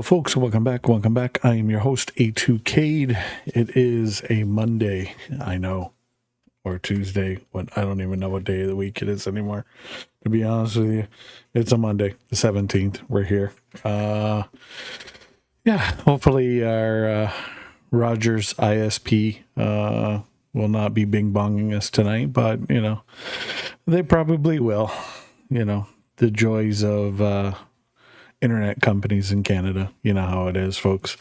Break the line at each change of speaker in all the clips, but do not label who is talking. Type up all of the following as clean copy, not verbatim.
folks, welcome back. Welcome back. I am your host, A2Cade. It is a Monday, I know, or Tuesday. What I don't even know what day of the week it is anymore. To be honest with you, it's a Monday, the 17th. We're here. Hopefully our Rogers ISP will not be bing-bonging us tonight, but, they probably will. The joys of internet companies in Canada. You know how it is, folks.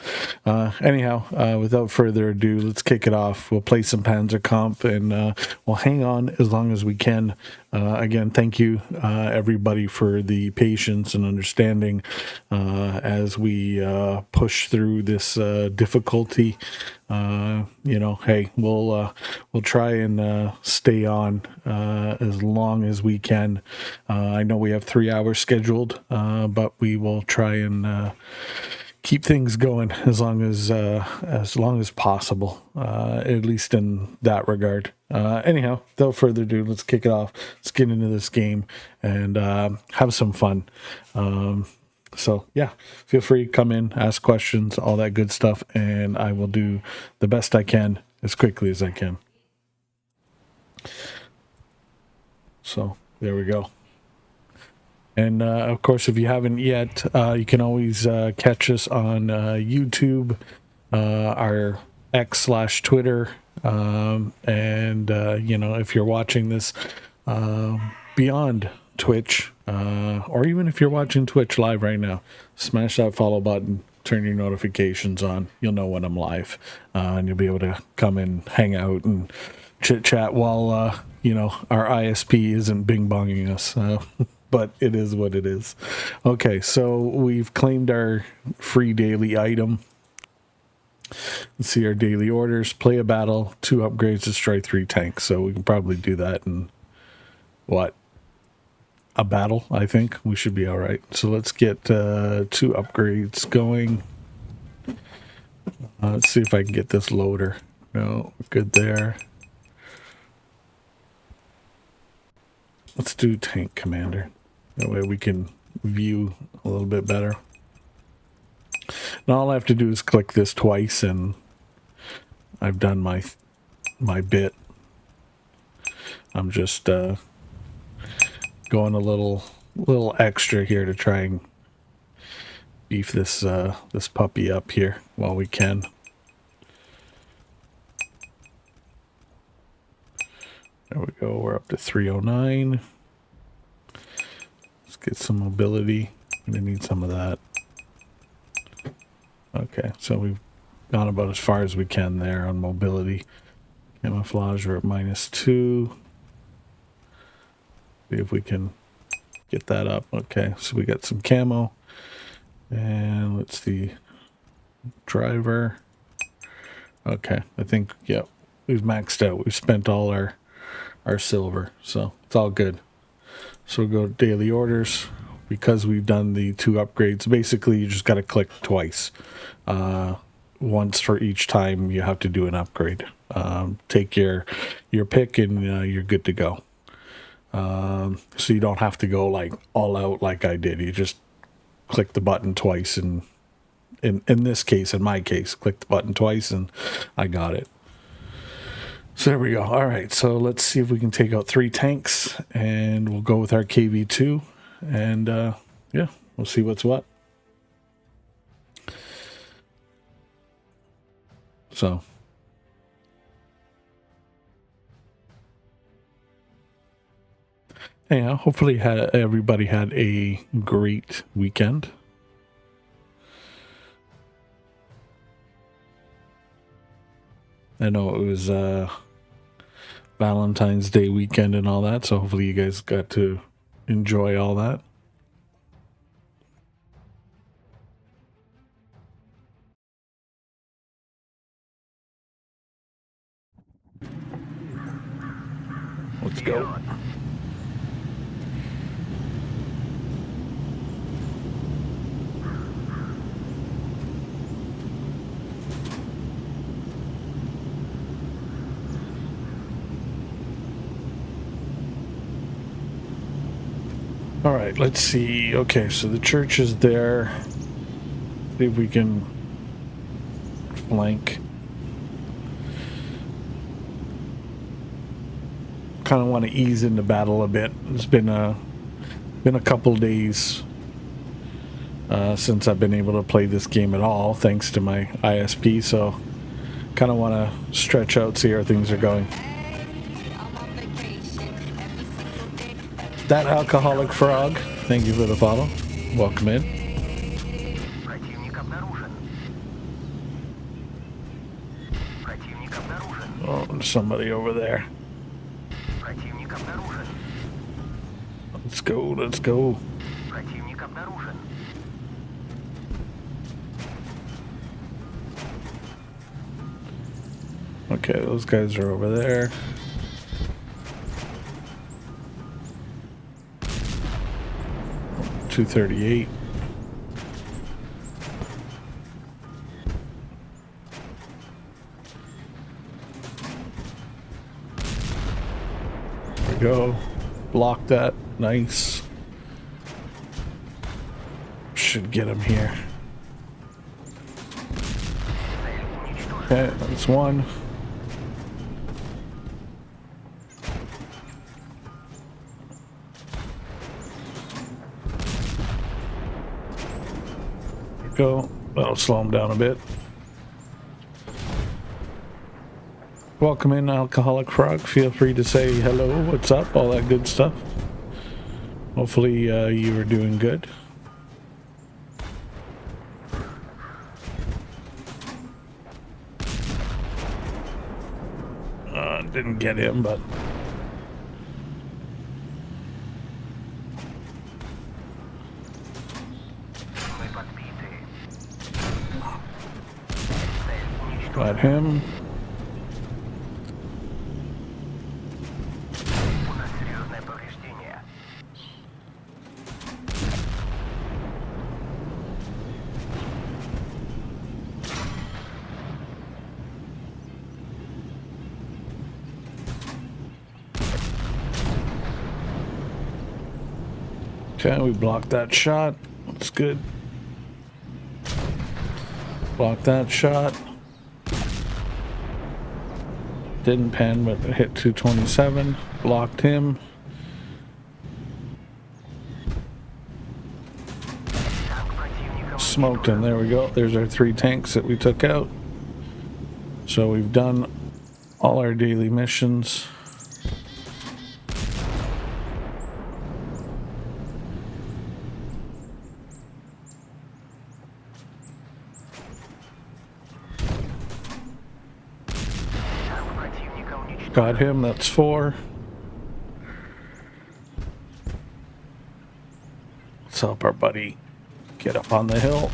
Without further ado, let's kick it off. We'll play some Panzerkampf, and we'll hang on as long as we can. Again, thank you, everybody, for the patience and understanding as we push through this difficulty. Hey, we'll try and stay on as long as we can. I know we have 3 hours scheduled, but we will try and keep things going as long as possible, at least in that regard. Without further ado, let's kick it off. Let's get into this game and have some fun. Feel free to come in, ask questions, all that good stuff, and I will do the best I can as quickly as I can. So there we go. And of course, if you haven't yet, you can always catch us on YouTube, our X/Twitter, if you're watching this beyond Twitch, or even if you're watching Twitch live right now, smash that follow button, turn your notifications on. You'll know when I'm live, and you'll be able to come and hang out and chit chat while our ISP isn't bing-bonging us. But it is what it is. Okay, so we've claimed our free daily item. Let's see our daily orders. Play a battle, 2 upgrades, destroy 3 tanks. So we can probably do that in, a battle, I think. We should be all right. So let's get 2 upgrades going. Let's see if I can get this loader. No, good there. Let's do tank commander. That way we can view a little bit better. Now all I have to do is click this twice and I've done my bit. I'm just going a little extra here to try and beef this puppy up here while we can. There we go. We're up to 309. Let's get some mobility. We need some of that. Okay, so we've gone about as far as we can there on mobility. Camouflage, we're at -2. See if we can get that up. Okay, so we got some camo. And let's see. Driver. Okay, I think, we've maxed out. We've spent all our silver, so it's all good. So we'll go to daily orders. Because we've done the 2 upgrades, basically you just got to click twice. Once for each time you have to do an upgrade. Take your pick and you're good to go. So you don't have to go like all out like I did. You just click the button twice, and in my case, click the button twice and I got it. So there we go. All right, so let's see if we can take out 3 tanks, and we'll go with our KV2, and we'll see what's what. So anyhow, hopefully everybody had a great weekend. I know it was Valentine's Day weekend and all that, so hopefully you guys got to enjoy all that. Let's go. All right, let's see. Okay, so the church is there. See if we can flank. Kind of want to ease into battle a bit. It's been a couple days since I've been able to play this game at all, thanks to my ISP. So, kind of want to stretch out, see how things are going. That alcoholic frog, thank you for the follow. Welcome in. Oh, there's somebody over there. Let's go, let's go. Okay, those guys are over there. .238. There we go. Block that. Nice. Should get him here. Okay, that's one. Go. That'll slow him down a bit. Welcome in, Alcoholic Frog. Feel free to say hello, what's up, all that good stuff. Hopefully you are doing good. Didn't get him, but got him. Okay, we blocked that shot. That's good. Blocked that shot. Didn't pen, but it hit 227. Blocked him. Smoked him. There we go. There's our 3 tanks that we took out. So we've done all our daily missions. Got him, that's 4. Let's help our buddy get up on the hill.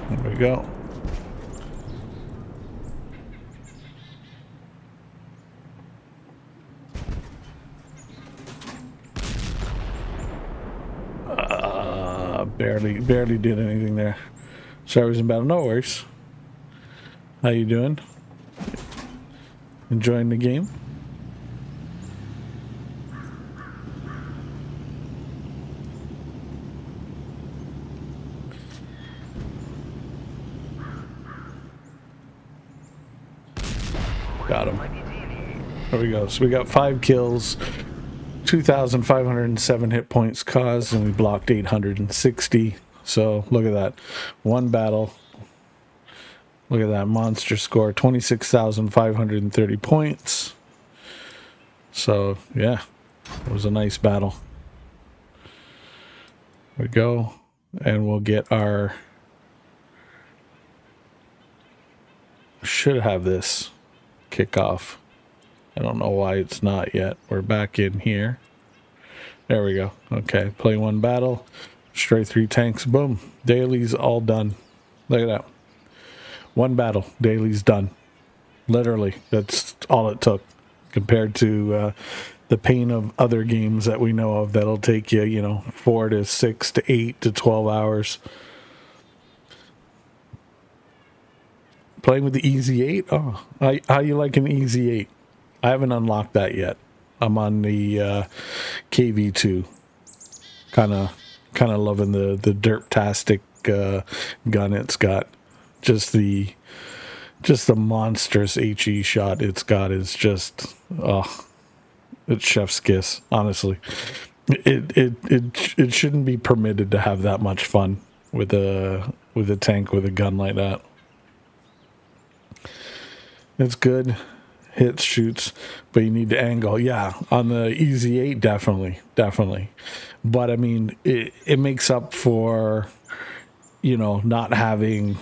There we go. Barely did anything there. Sorry, I was in battle. No worries. How you doing? Enjoying the game? Got him. There we go. So we got 5 kills, 2,507 hit points caused, and we blocked 860. So look at that. One battle. Look at that monster score, 26,530 points. So yeah, it was a nice battle. There we go. And we'll get our... Should have this kickoff. I don't know why it's not yet. We're back in here. There we go. Okay, play 1 battle. Straight 3 tanks. Boom. Daily's all done. Look at that. 1 battle. Daily's done. Literally. That's all it took. Compared to the pain of other games that we know of that'll take you, you know, 4 to 6 to 8 to 12 hours. Playing with the Easy 8? Oh, how you like an Easy 8? I haven't unlocked that yet. I'm on the KV2. Kind of loving the derp-tastic gun it's got. Just the monstrous HE shot it's got is just, oh, it's chef's kiss, honestly. It shouldn't be permitted to have that much fun with a tank with a gun like that. It's good. Hits, shoots, but you need to angle. Yeah, on the Easy 8, definitely. But I mean, it makes up for, not having,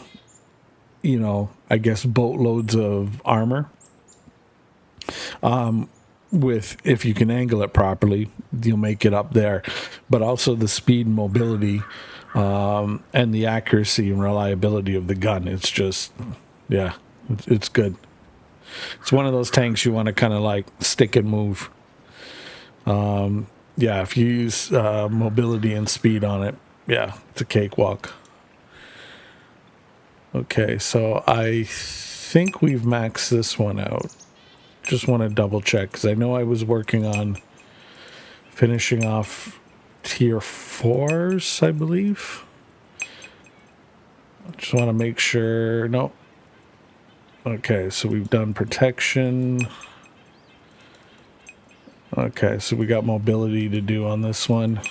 I guess boatloads of armor. If you can angle it properly, you'll make it up there. But also the speed and mobility, and the accuracy and reliability of the gun. It's just, yeah, it's good. It's one of those tanks you want to kind of like stick and move. Yeah, if you use mobility and speed on it, yeah, it's a cakewalk. Okay, so I think we've maxed this one out. Just want to double check because I know I was working on finishing off tier 4s, I believe. Just want to make sure. Nope. Okay, so we've done protection. Okay, so we got mobility to do on this one,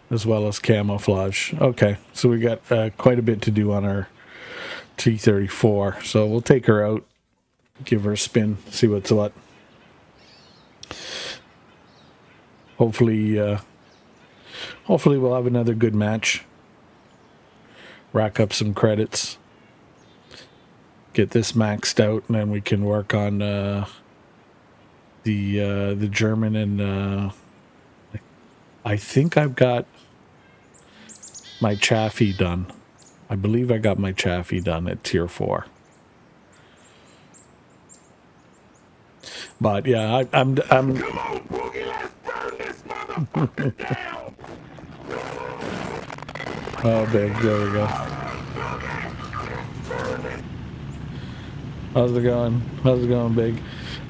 as well as camouflage. Okay, so we got quite a bit to do on our T-34. So we'll take her out, give her a spin, see what's what. Hopefully we'll have another good match. Rack up some credits. Get this maxed out, and then we can work on the German, and I think I've got my Chaffee done. I believe I got my Chaffee done at tier 4. But yeah, I'm Come on, Boogie, let's burn this motherfucker down. Oh, big, there we go. How's it going, Big?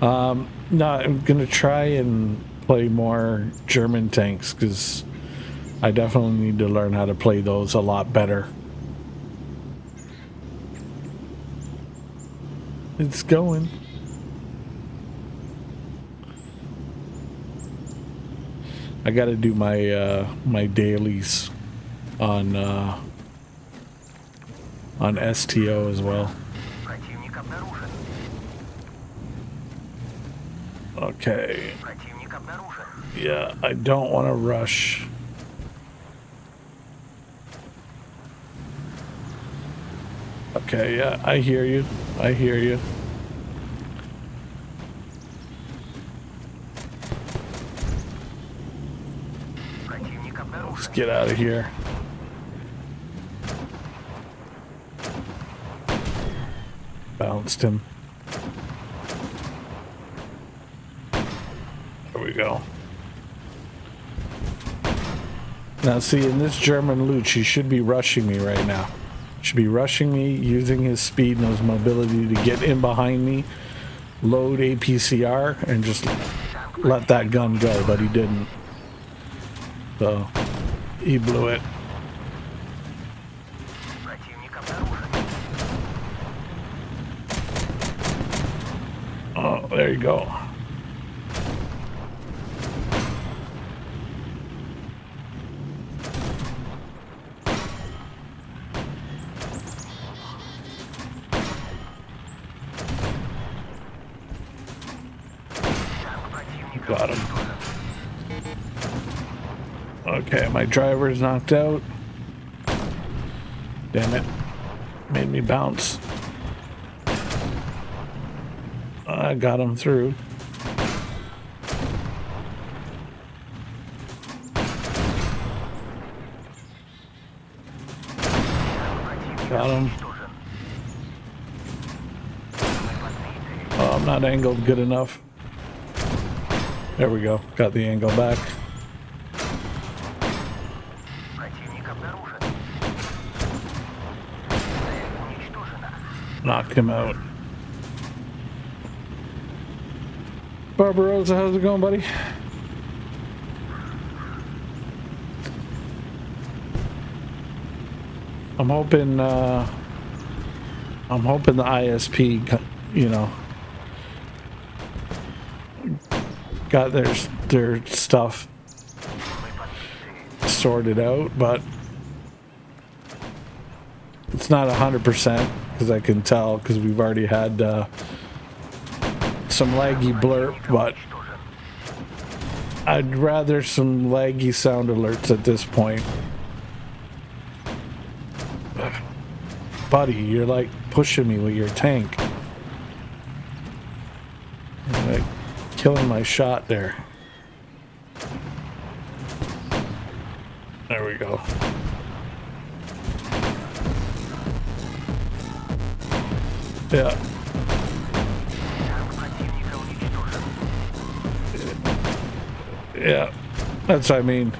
No, I'm gonna try and play more German tanks because I definitely need to learn how to play those a lot better. It's going. I got to do my my dailies on STO as well. Okay. Yeah, I don't want to rush. Okay, yeah, I hear you. Let's get out of here. Bounced him. There we go. Now see, in this German loot, he should be rushing me right now. Should be rushing me, using his speed and his mobility to get in behind me, load APCR, and just let that gun go, but he didn't. So, he blew it. Oh, there you go. Got him. Okay, my driver's knocked out. Damn it. Made me bounce. I got him through. Got him. Oh, I'm not angled good enough. There we go. Got the angle back. Knocked him out. Barbarossa, how's it going, buddy? I'm hoping the ISP, you know, got their stuff sorted out, but it's not 100% because I can tell because we've already had some laggy blurb, but I'd rather some laggy sound alerts at this point. Buddy, you're like pushing me with your tank. You're like killing my shot there. There we go. Yeah. Yeah, that's what I mean.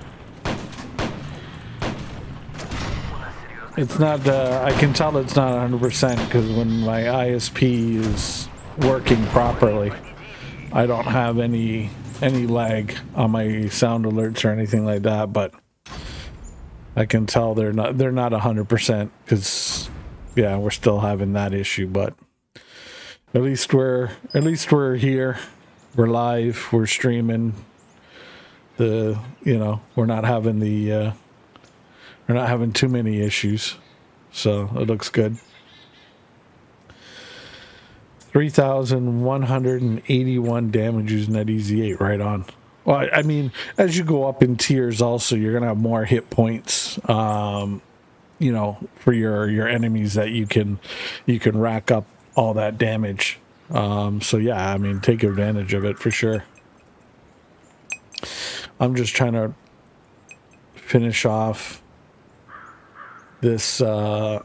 It's not, I can tell it's not 100% because when my ISP is working properly, I don't have any lag on my sound alerts or anything like that, but I can tell they're not 100% because yeah, we're still having that issue, but at least we're here. We're live, we're streaming. We're not having too many issues, so it looks good. 3,181 damage using that Easy 8 right on. Well, I mean, as you go up in tiers also, you're gonna have more hit points, for your enemies that you can rack up all that damage. So yeah, I mean, take advantage of it for sure. I'm just trying to finish off this guy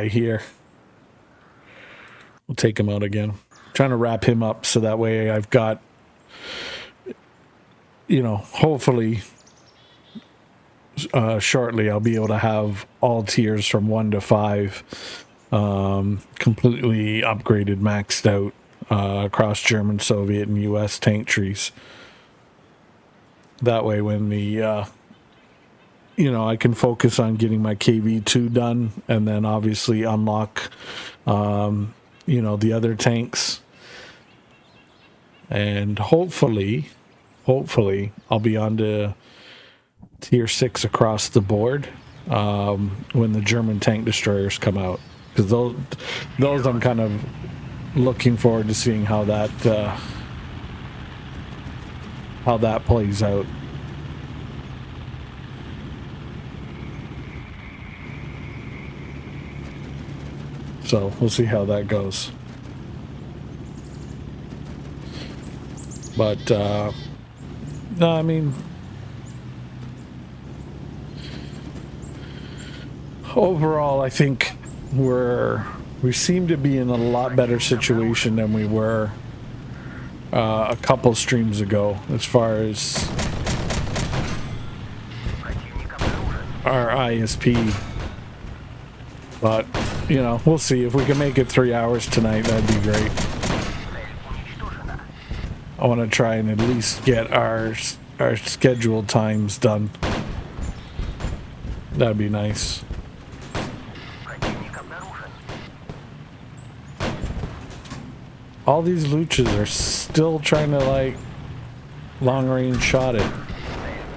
here. We'll take him out again. Trying to wrap him up so that way I've got, hopefully shortly I'll be able to have all tiers from 1 to 5 completely upgraded, maxed out across German, Soviet, and US tank trees. That way when the I can focus on getting my KV2 done and then obviously unlock the other tanks, and hopefully I'll be on to tier 6 across the board when the German tank destroyers come out, because those I'm kind of looking forward to seeing how that plays out. So we'll see how that goes. But no, I mean, overall, I think we seem to be in a lot better situation than we were a couple streams ago as far as our ISP. But we'll see. If we can make it 3 hours tonight, that'd be great. I want to try and at least get our scheduled times done. That'd be nice. All these luchas are still trying to long range shot it.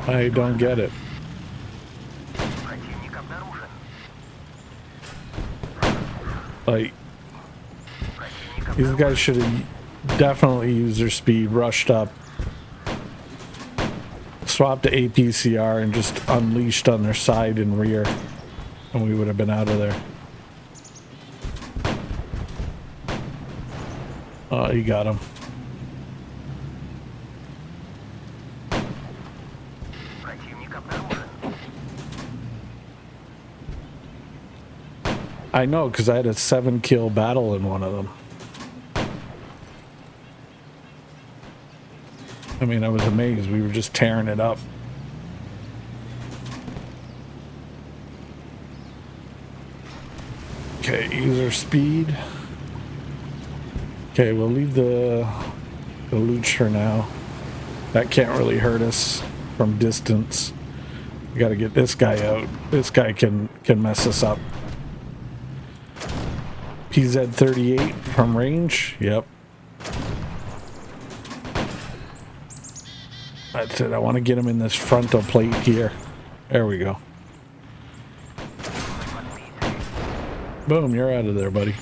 I don't get it. These guys should have definitely used their speed, rushed up, swapped to APCR, and just unleashed on their side and rear, and we would have been out of there. Oh, you got him. I know, because I had a 7-kill battle in one of them. I mean, I was amazed. We were just tearing it up. Okay, user speed. Okay, we'll leave the luch for now. That can't really hurt us from distance. We gotta get this guy out. This guy can mess us up. PZ-38 from range. Yep. That's it. I want to get him in this frontal plate here. There we go. Boom, you're out of there, buddy.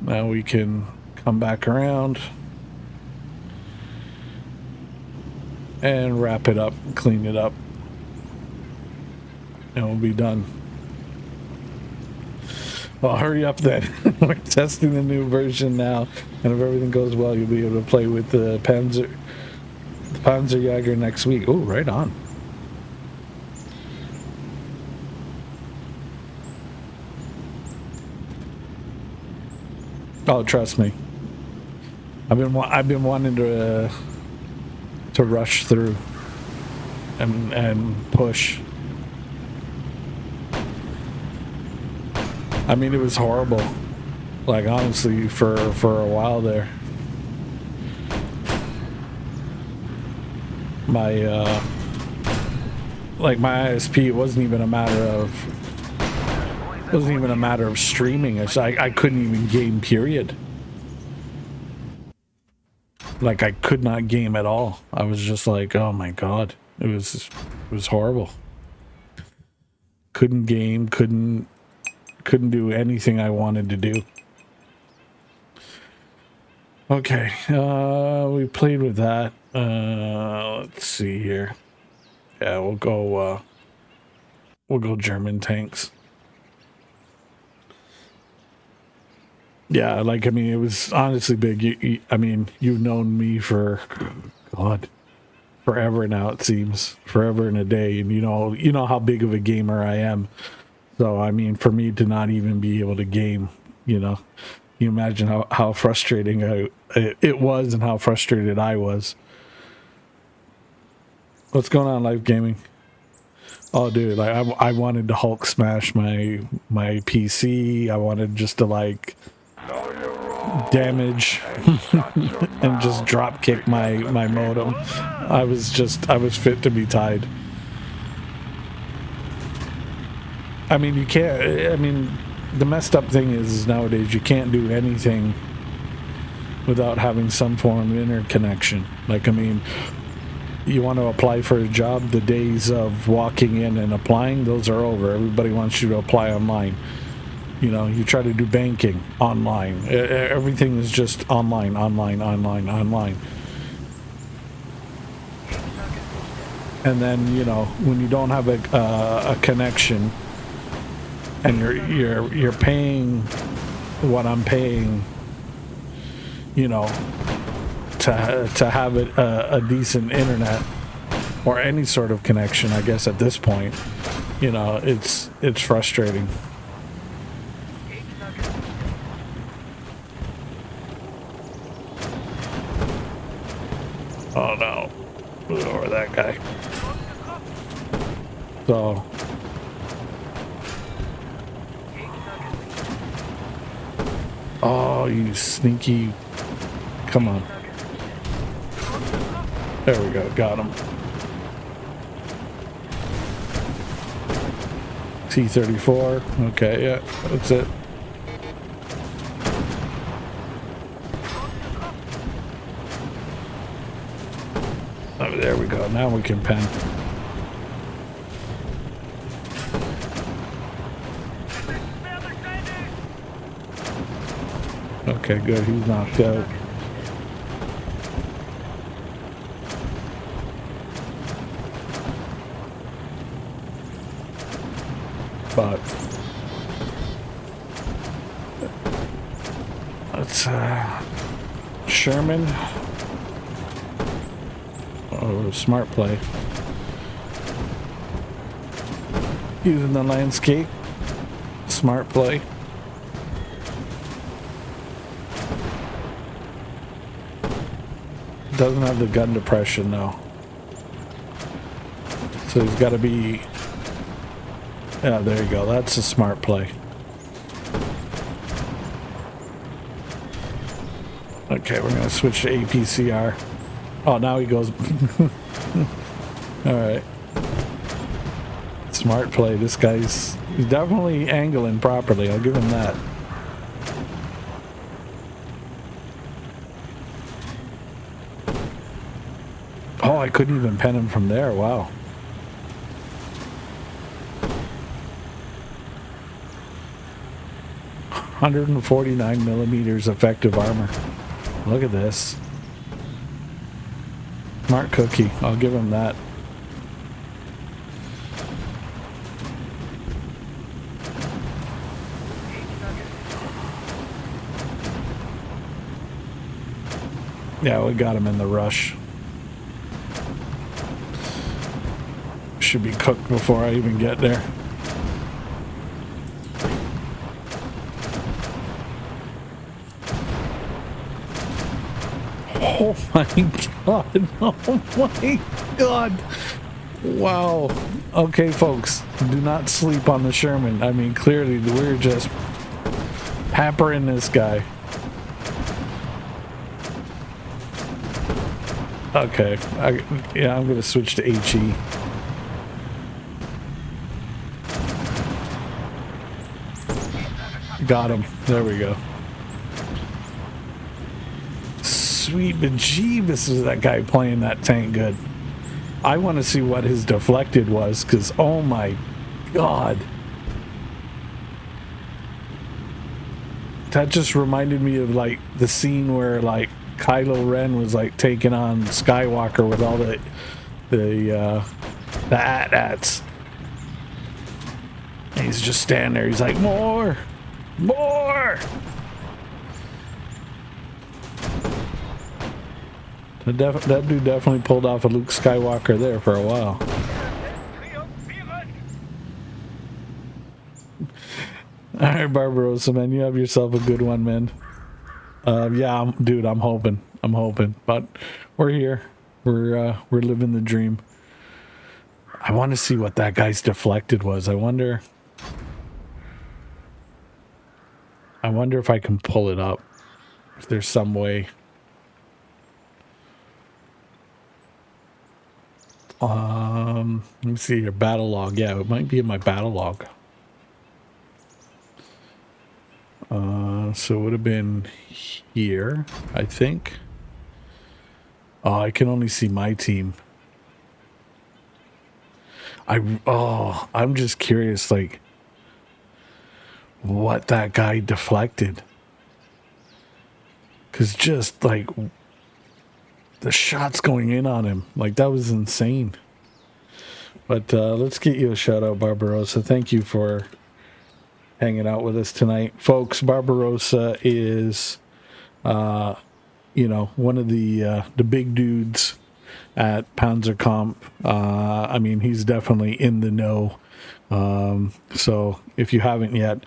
Now we can come back around and wrap it up, clean it up, and we'll be done. Well, hurry up then. We're testing the new version now, and if everything goes well, you'll be able to play with the Panzerjäger next week. Oh, right on. Oh, trust me. I've been wanting to rush through and push. I mean, it was horrible. Like, honestly, for a while there. My like my ISP, it wasn't even a matter of streaming. I couldn't even game, period. Like, I could not game at all. I was just like, oh my god. It was horrible. Couldn't game, couldn't do anything I wanted to do. Okay, we played with that. Let's see here. Yeah, we'll go German tanks. Yeah, like, I mean, it was honestly big. I mean, you've known me for, God, forever now, it seems. Forever and a day. And you know how big of a gamer I am. So, I mean, for me to not even be able to game, you imagine how frustrating it was and how frustrated I was. What's going on, Live Gaming? Oh, dude, like, I wanted to Hulk smash my PC. I wanted just to, like, damage and just drop kick my modem. I was fit to be tied. I mean, you can't. I mean, the messed up thing is nowadays you can't do anything without having some form of interconnection. Like, I mean, you want to apply for a job, the days of walking in and applying, those are over. Everybody wants you to apply online. You try to do banking online. Everything is just online. And then, when you don't have a connection and you're paying what I'm paying, to have a decent internet or any sort of connection, I guess at this point, it's frustrating. Oh no, move over that guy. So, oh, you sneaky, come on. There we go, got him. T-34, okay, yeah, that's it. Oh, there we go, now we can pen. Okay, good, he's knocked out. But let's Sherman. Oh, smart play. Using the landscape. Smart play. Doesn't have the gun depression though. So he's got to be. Yeah, there you go. That's a smart play. Okay, we're going to switch to APCR. Oh, now he goes... Alright. Smart play. This he's definitely angling properly. I'll give him that. Oh, I couldn't even pen him from there. Wow. $149mm effective armor. Look at this. Smart cookie. I'll give him that. Yeah, we got him in the rush. Should be cooked before I even get there. Oh my god. Oh my god. Wow. Okay, folks. Do not sleep on the Sherman. I mean, clearly we're just pampering this guy. Okay. Yeah, I'm going to switch to HE. Got him. There we go. Sweet bejeebus, is that guy playing that tank good. I want to see what his deflected was, because oh my god. That just reminded me of like the scene where like Kylo Ren was like taking on Skywalker with all the AT-ATs. And he's just standing there. He's like, more. That dude definitely pulled off a Luke Skywalker there for a while. Alright, Barbarossa, man, you have yourself a good one, man. Yeah, dude, I'm hoping. But we're here. We're living the dream. I want to see what that guy's deflected was. I wonder if I can pull it up. If there's some way. Let me see your battle log. Yeah, it might be in my battle log. So it would have been here, I think. Oh, I can only see my team. I'm just curious, like, what that guy deflected. Because just, like, the shots going in on him, like, that was insane. But let's get you a shout out, Barbarossa. Thank you for hanging out with us tonight. Folks, Barbarossa is, you know, one of the big dudes at Panzerkampf. I mean, he's definitely in the know. So if you haven't yet,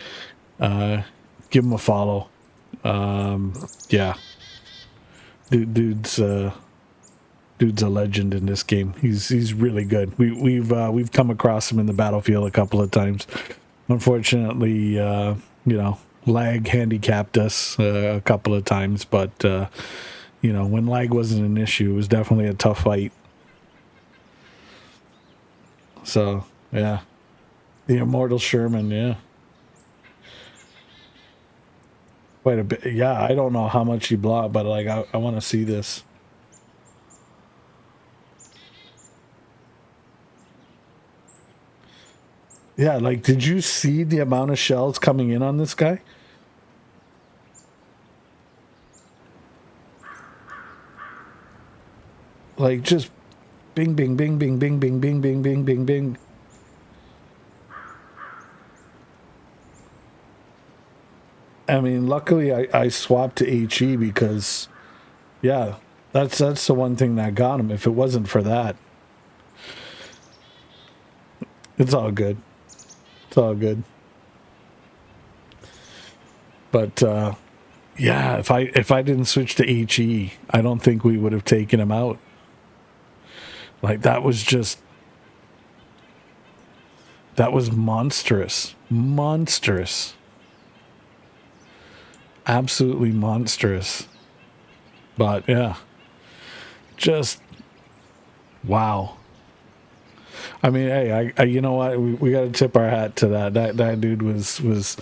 give him a follow. Yeah. Dude's a legend in this game. He's really good. We've come across him in the battlefield a couple of times. Unfortunately, you know, lag handicapped us a couple of times, but you know, when lag wasn't an issue, it was definitely a tough fight. So yeah, the immortal Sherman, yeah, quite a bit. Yeah, I don't know how much he blocked, but like I want to see this. Yeah, like, did you see the amount of shells coming in on this guy? Like, just bing, bing, bing, bing, bing, bing, bing, bing, bing, bing, bing. I mean, luckily I swapped to HE because, yeah, that's the one thing that got him. If it wasn't for that, it's all good. It's all good. But yeah, if I didn't switch to HE, I don't think we would have taken him out. Like, that was monstrous. Monstrous. Absolutely monstrous. But yeah, just wow. I mean, hey, I you know what? We got to tip our hat to that. That dude was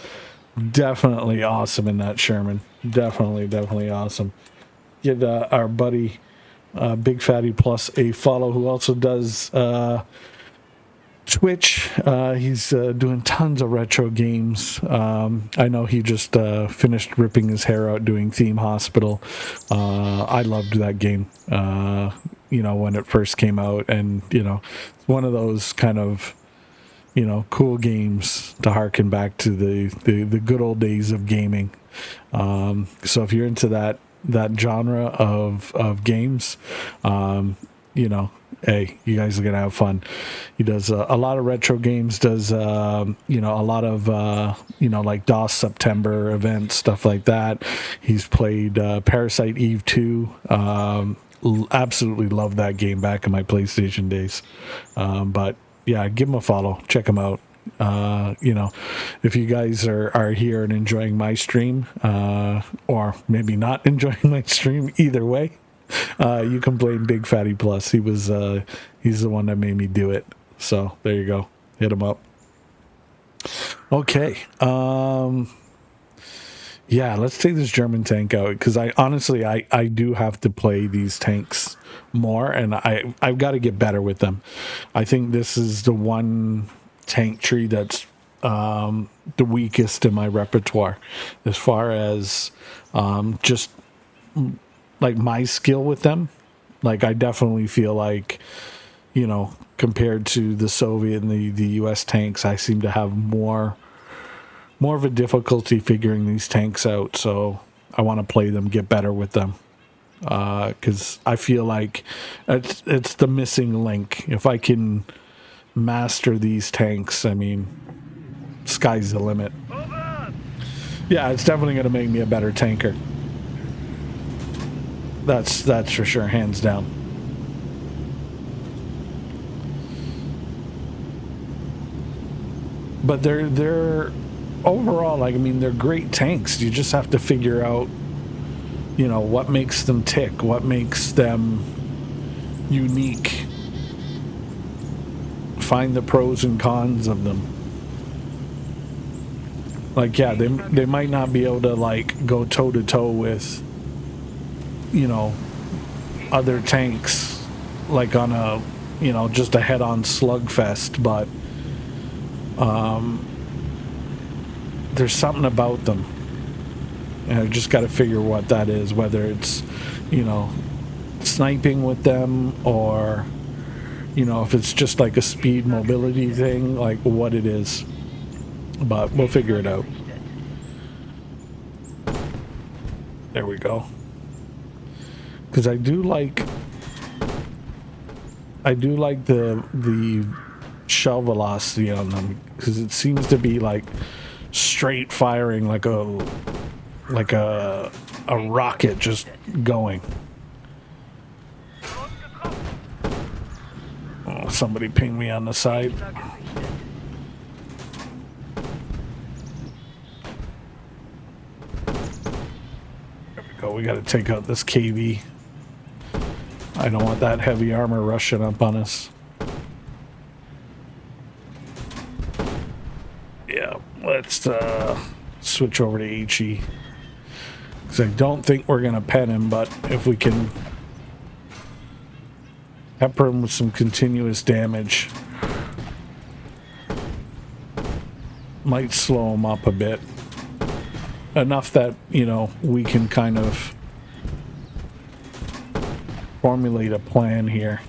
definitely awesome in that Sherman. Definitely awesome. Give our buddy Big Fatty Plus a follow, who also does Twitch. He's doing tons of retro games. I know he just finished ripping his hair out doing Theme Hospital. I loved that game, when it first came out. And, one of those kind of, cool games to harken back to the good old days of gaming. So if you're into that genre of games, hey, you guys are gonna have fun. He does a lot of retro games, does a lot of like DOS September events, stuff like that. He's played Parasite Eve 2. Absolutely love that game back in my PlayStation days. But yeah, give him a follow, check him out. If you guys are here and enjoying my stream, or maybe not enjoying my stream, either way, you can blame Big Fatty Plus. He's the one that made me do it. So there you go. Hit him up. Okay. Yeah, let's take this German tank out, because I honestly do have to play these tanks more, and I've got to get better with them. I think this is the one tank tree that's the weakest in my repertoire as far as just like my skill with them. Like, I definitely feel like, compared to the Soviet and the US tanks, I seem to have more of a difficulty figuring these tanks out. So I want to play them, get better with them, because I feel like it's the missing link. If I can master these tanks, I mean, sky's the limit. Yeah, it's definitely going to make me a better tanker. That's for sure, hands down. But they're overall, like, I mean, they're great tanks. You just have to figure out, what makes them tick, what makes them unique. Find the pros and cons of them. Like, yeah, they might not be able to, like, go toe to toe with, other tanks, like on a, just a head-on slugfest, but there's something about them. I just got to figure what that is, whether it's, sniping with them, or, if it's just like a speed mobility thing, like what it is. But we'll figure it out. There we go. Because I do like the shell velocity on them, because it seems to be like straight firing, like a rocket just going. Oh, somebody pinged me on the side. There we go. We got to take out this KV. I don't want that heavy armor rushing up on us. Yeah, let's switch over to HE. Because I don't think we're going to pen him, but if we can pepper him with some continuous damage, might slow him up a bit. Enough that, we can kind of formulate a plan here.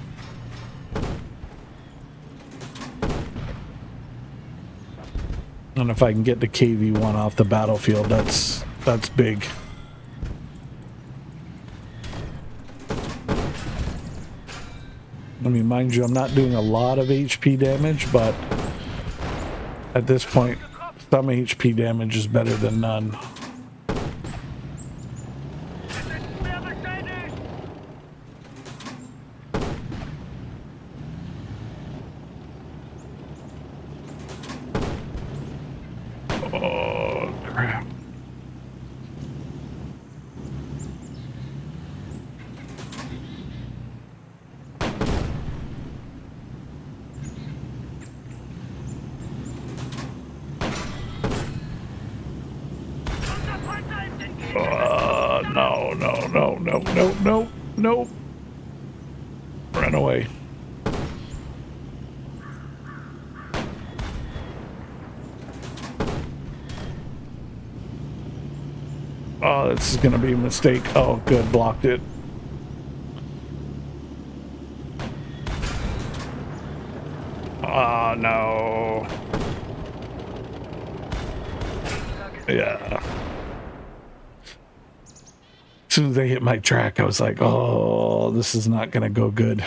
And if I can get the KV-1 off the battlefield, that's big. I mean, mind you, I'm not doing a lot of HP damage, but at this point, some HP damage is better than none. Oh, crap. No, no, no, no. Run away. Oh, this is gonna be a mistake. Oh, good, blocked it. Oh, no. Yeah. As soon as they hit my track, I was like, oh, this is not gonna go good.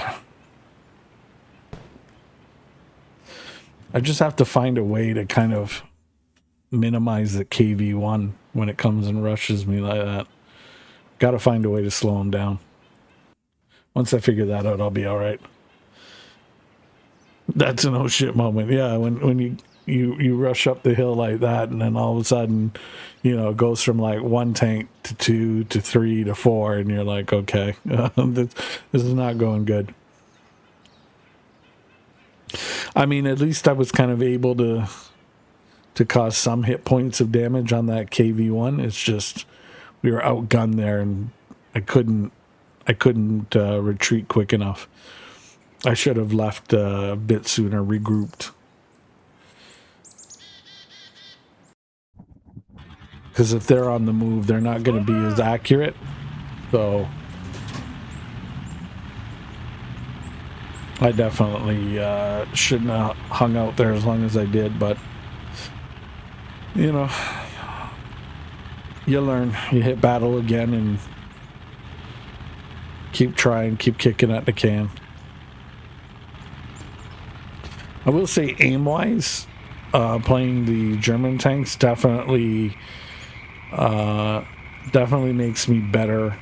I just have to find a way to kind of minimize the KV1 when it comes and rushes me like that. Got to find a way to slow him down. Once I figure that out, I'll be all right. That's an oh shit moment. Yeah, when you rush up the hill like that, and then all of a sudden, you know, it goes from like 1 tank to 2 to 3 to 4, and you're like, okay, this is not going good. I mean, at least I was kind of able to cause some hit points of damage on that KV1. It's just we were outgunned there, and I couldn't retreat quick enough. I should have left a bit sooner, regrouped. Because if they're on the move, they're not going to be as accurate. So I definitely shouldn't have hung out there as long as I did. But, you know, you learn. You hit battle again and keep trying, keep kicking at the can. I will say aim-wise, playing the German tanks definitely makes me better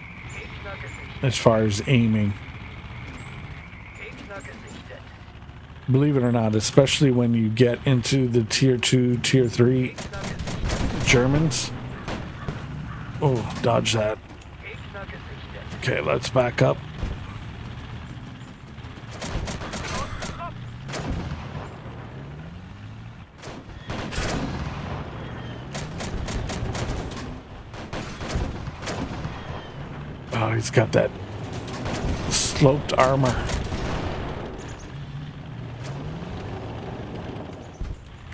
as far as aiming. Believe it or not, especially when you get into the tier 2, tier 3 Germans. Oh, dodge that. Okay, let's back up. Oh, he's got that sloped armor.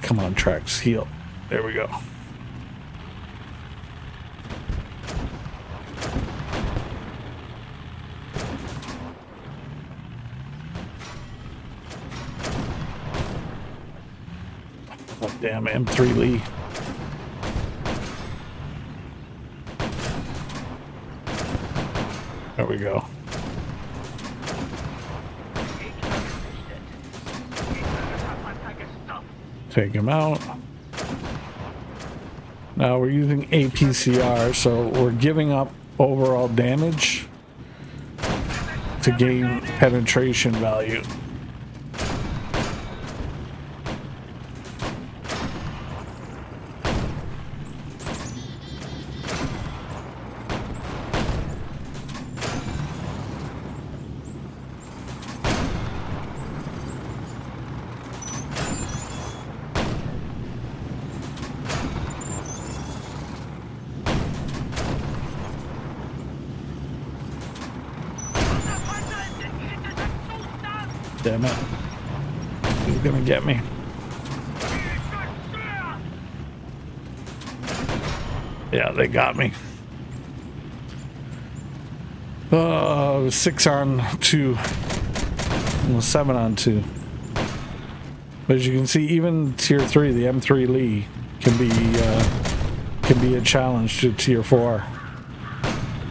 Come on, tracks, heal. There we go. Oh, damn, M3 Lee. There we go. Take him out. Now we're using APCR, so we're giving up overall damage to gain penetration value. Damn it. He's gonna get me. Yeah, they got me. It was 6 on 2. Well, 7 on 2. But as you can see, even tier 3, the M3 Lee can be a challenge to tier 4.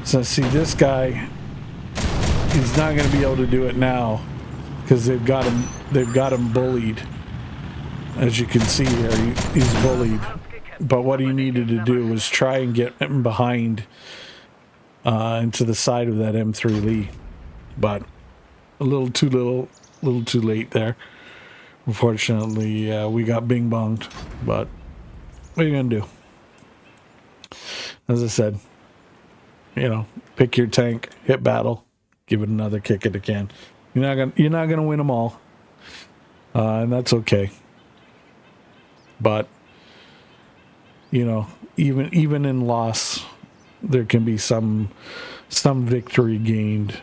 So see, this guy, he's not going to be able to do it now because they've got him bullied. As you can see here, he's bullied. But what he needed to do was try and get him behind into the side of that M3 Lee. But a little too late there. Unfortunately, we got bonged. But what are you gonna do? As I said, you know, pick your tank, hit battle, give it another kick at the can. You're not gonna win them all, and that's okay. But you know, even in loss, there can be some some victory gained.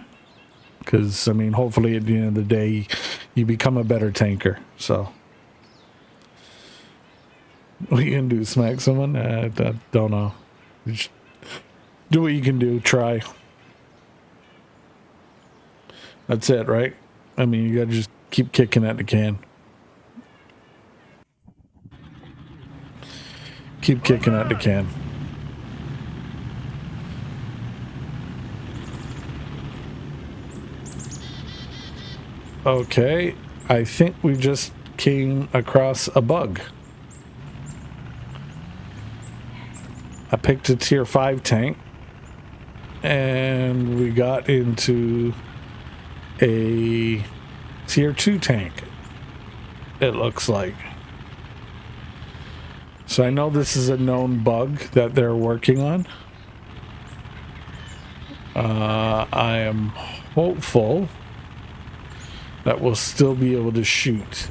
Because, I mean, hopefully at the end of the day, you become a better tanker. So, what you can do, smack someone? I don't know. Just do what you can do. Try. That's it, right? I mean, you gotta just keep kicking at the can. Keep kicking at the can. Okay, I think we just came across a bug. I picked a tier 5 tank and we got into a tier 2 tank, it looks like. So I know this is a known bug that they're working on. I am hopeful that we'll still be able to shoot.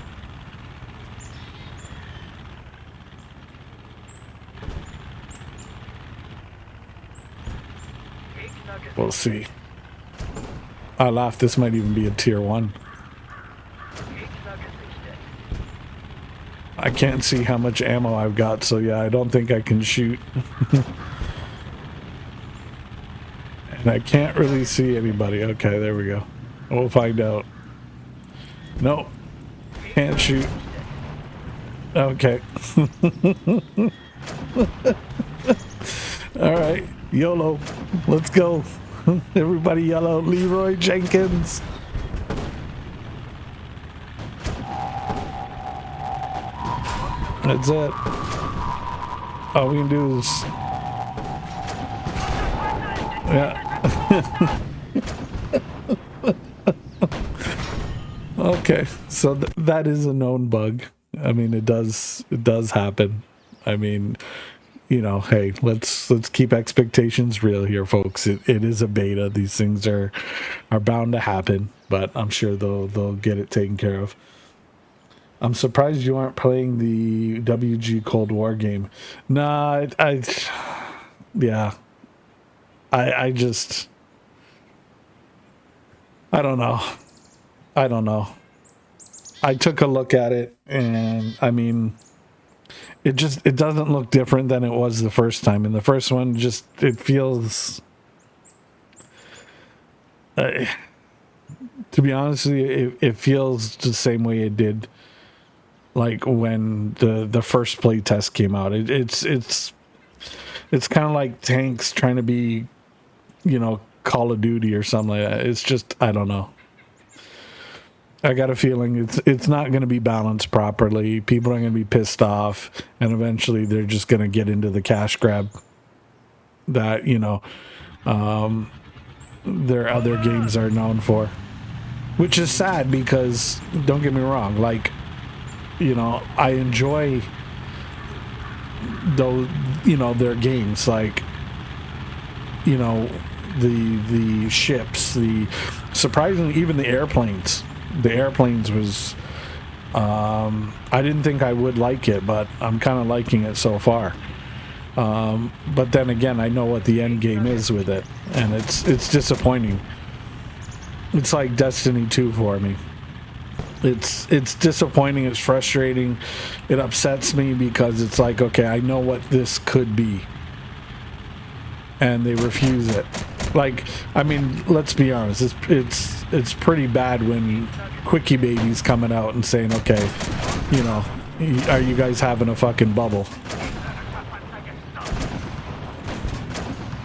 We'll see. I laugh, this might even be a tier 1. I can't see how much ammo I've got, so yeah, I don't think I can shoot. And I can't really see anybody. Okay, there we go. We'll find out. Nope. Can't shoot. Okay. Alright. YOLO. Let's go. Everybody yell out Leroy Jenkins. That's it. All we can do is... Yeah. Okay, so that is a known bug. I mean, it does happen. I mean, you know, hey, let's keep expectations real here, folks. It is a beta. These things are bound to happen, but I'm sure they'll get it taken care of. I'm surprised you aren't playing the WG Cold War game. Nah, I just I don't know. I took a look at it, and I mean, it doesn't look different than it was the first time. And the first one it feels, to be honest with you, it feels the same way it did, like when the first play test came out. It's kind of like tanks trying to be, you know, Call of Duty or something like that. It's just, I don't know. I got a feeling it's not going to be balanced properly. People are going to be pissed off, and eventually they're just going to get into the cash grab that, you know, their other games are known for. Which is sad because, don't get me wrong, like, you know, I enjoy those, you know, their games, like, you know, the ships, surprisingly, even the airplanes. The airplanes was, I didn't think I would like it, but I'm kind of liking it so far. But then again, I know what the end game is with it, and it's disappointing. It's like Destiny 2 for me. It's disappointing, it's frustrating, it upsets me because it's like, okay, I know what this could be, and they refuse it. Like, I mean, let's be honest, it's pretty bad when Quickie Baby's coming out and saying, okay, you know, are you guys having a fucking bubble?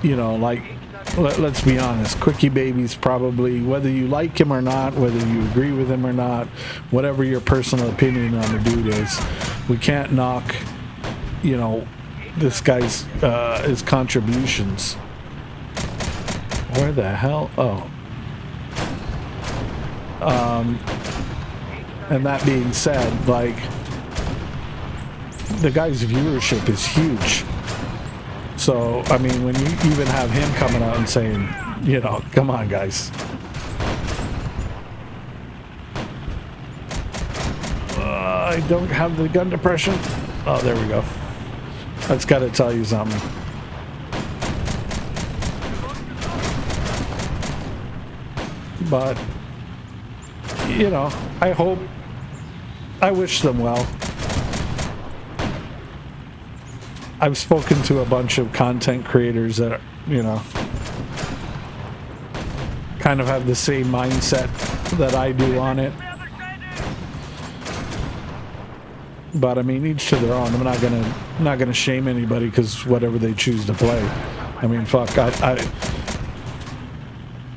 You know, like, let's be honest, Quickie Baby's probably, whether you like him or not, whether you agree with him or not, whatever your personal opinion on the dude is, we can't knock, you know, this guy's his contributions. Where the hell? Oh. And that being said, like, the guy's viewership is huge. So, I mean, when you even have him coming out and saying, you know, come on, guys. I don't have the gun depression. Oh, there we go. That's got to tell you something. But, you know, I wish them well. I've spoken to a bunch of content creators that, you know, kind of have the same mindset that I do on it. But I mean, each to their own. I'm not gonna shame anybody because whatever they choose to play. I mean, fuck.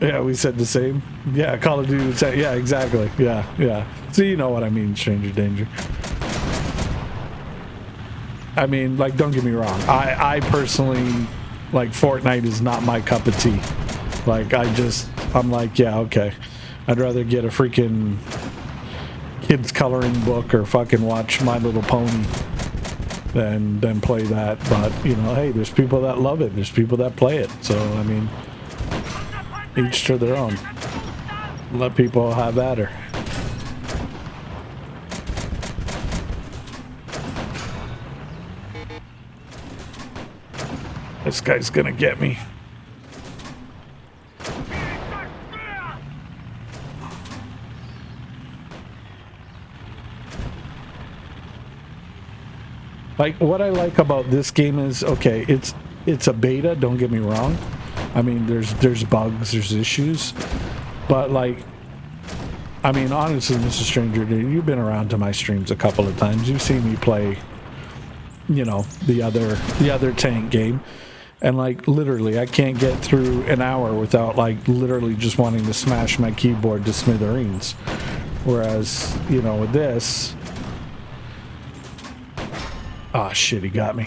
Yeah, we said the same. Yeah, Call of Duty would say, yeah, exactly. Yeah. So you know what I mean, stranger danger. I mean, like, don't get me wrong. I personally, like, Fortnite is not my cup of tea. Like, I'm like, yeah, okay. I'd rather get a freaking kids coloring book or fucking watch My Little Pony than play that. But, you know, hey, there's people that love it. There's people that play it. So, I mean, each to their own. Let people have at her. This guy's gonna get me. Like, what I like about this game is, okay, it's a beta, don't get me wrong. I mean, there's bugs, there's issues, but like, I mean, honestly, Mr. Stranger, dude, you've been around to my streams a couple of times. You've seen me play, you know, the other tank game, and like, literally, I can't get through an hour without like literally just wanting to smash my keyboard to smithereens. Whereas, you know, with this, ah, shit, he got me.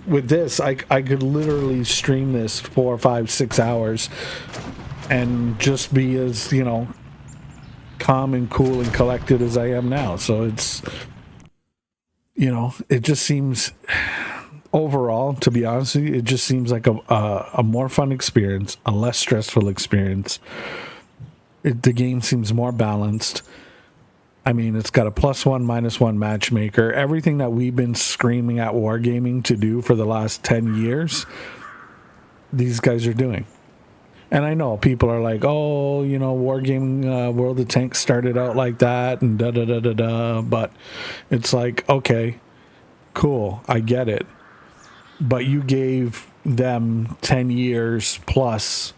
With this, I could literally stream this 4, 5, 6 hours and just be as, you know, calm and cool and collected as I am now. So it's, you know, it just seems, overall, to be honest with you, it just seems like a more fun experience, a less stressful experience. The game seems more balanced. I mean, it's got a +1, -1 matchmaker. Everything that we've been screaming at Wargaming to do for the last 10 years, these guys are doing. And I know people are like, oh, you know, Wargaming World of Tanks started out like that and da-da-da-da-da. But it's like, okay, cool, I get it. But you gave them 10 years plus.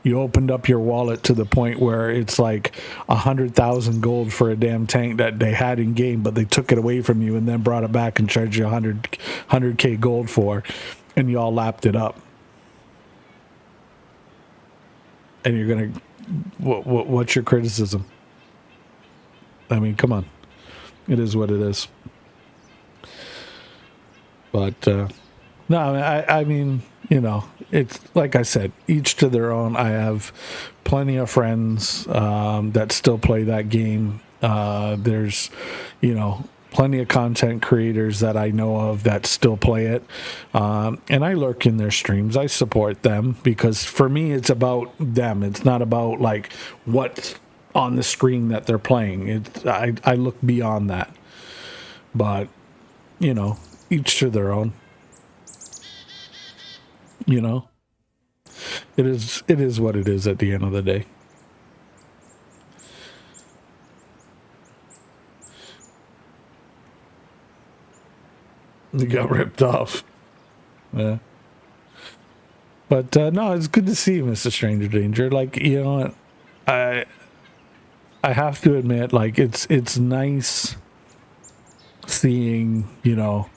You opened up your wallet to the point where it's like 100,000 gold for a damn tank that they had in game, but they took it away from you and then brought it back and charged you 100K gold for, and you all lapped it up. And you're gonna, what's your criticism? I mean, come on, it is what it is. But no, I mean, you know, it's like I said, each to their own. I have plenty of friends that still play that game. There's, you know, plenty of content creators that I know of that still play it. And I lurk in their streams. I support them because for me, it's about them. It's not about like what's on the screen that they're playing. I look beyond that. But, you know, each to their own. You know, it is what it is at the end of the day. You got ripped off. Yeah. But no, it's good to see you, Mr. Stranger Danger. Like, you know, I have to admit, like, it's nice seeing, you know,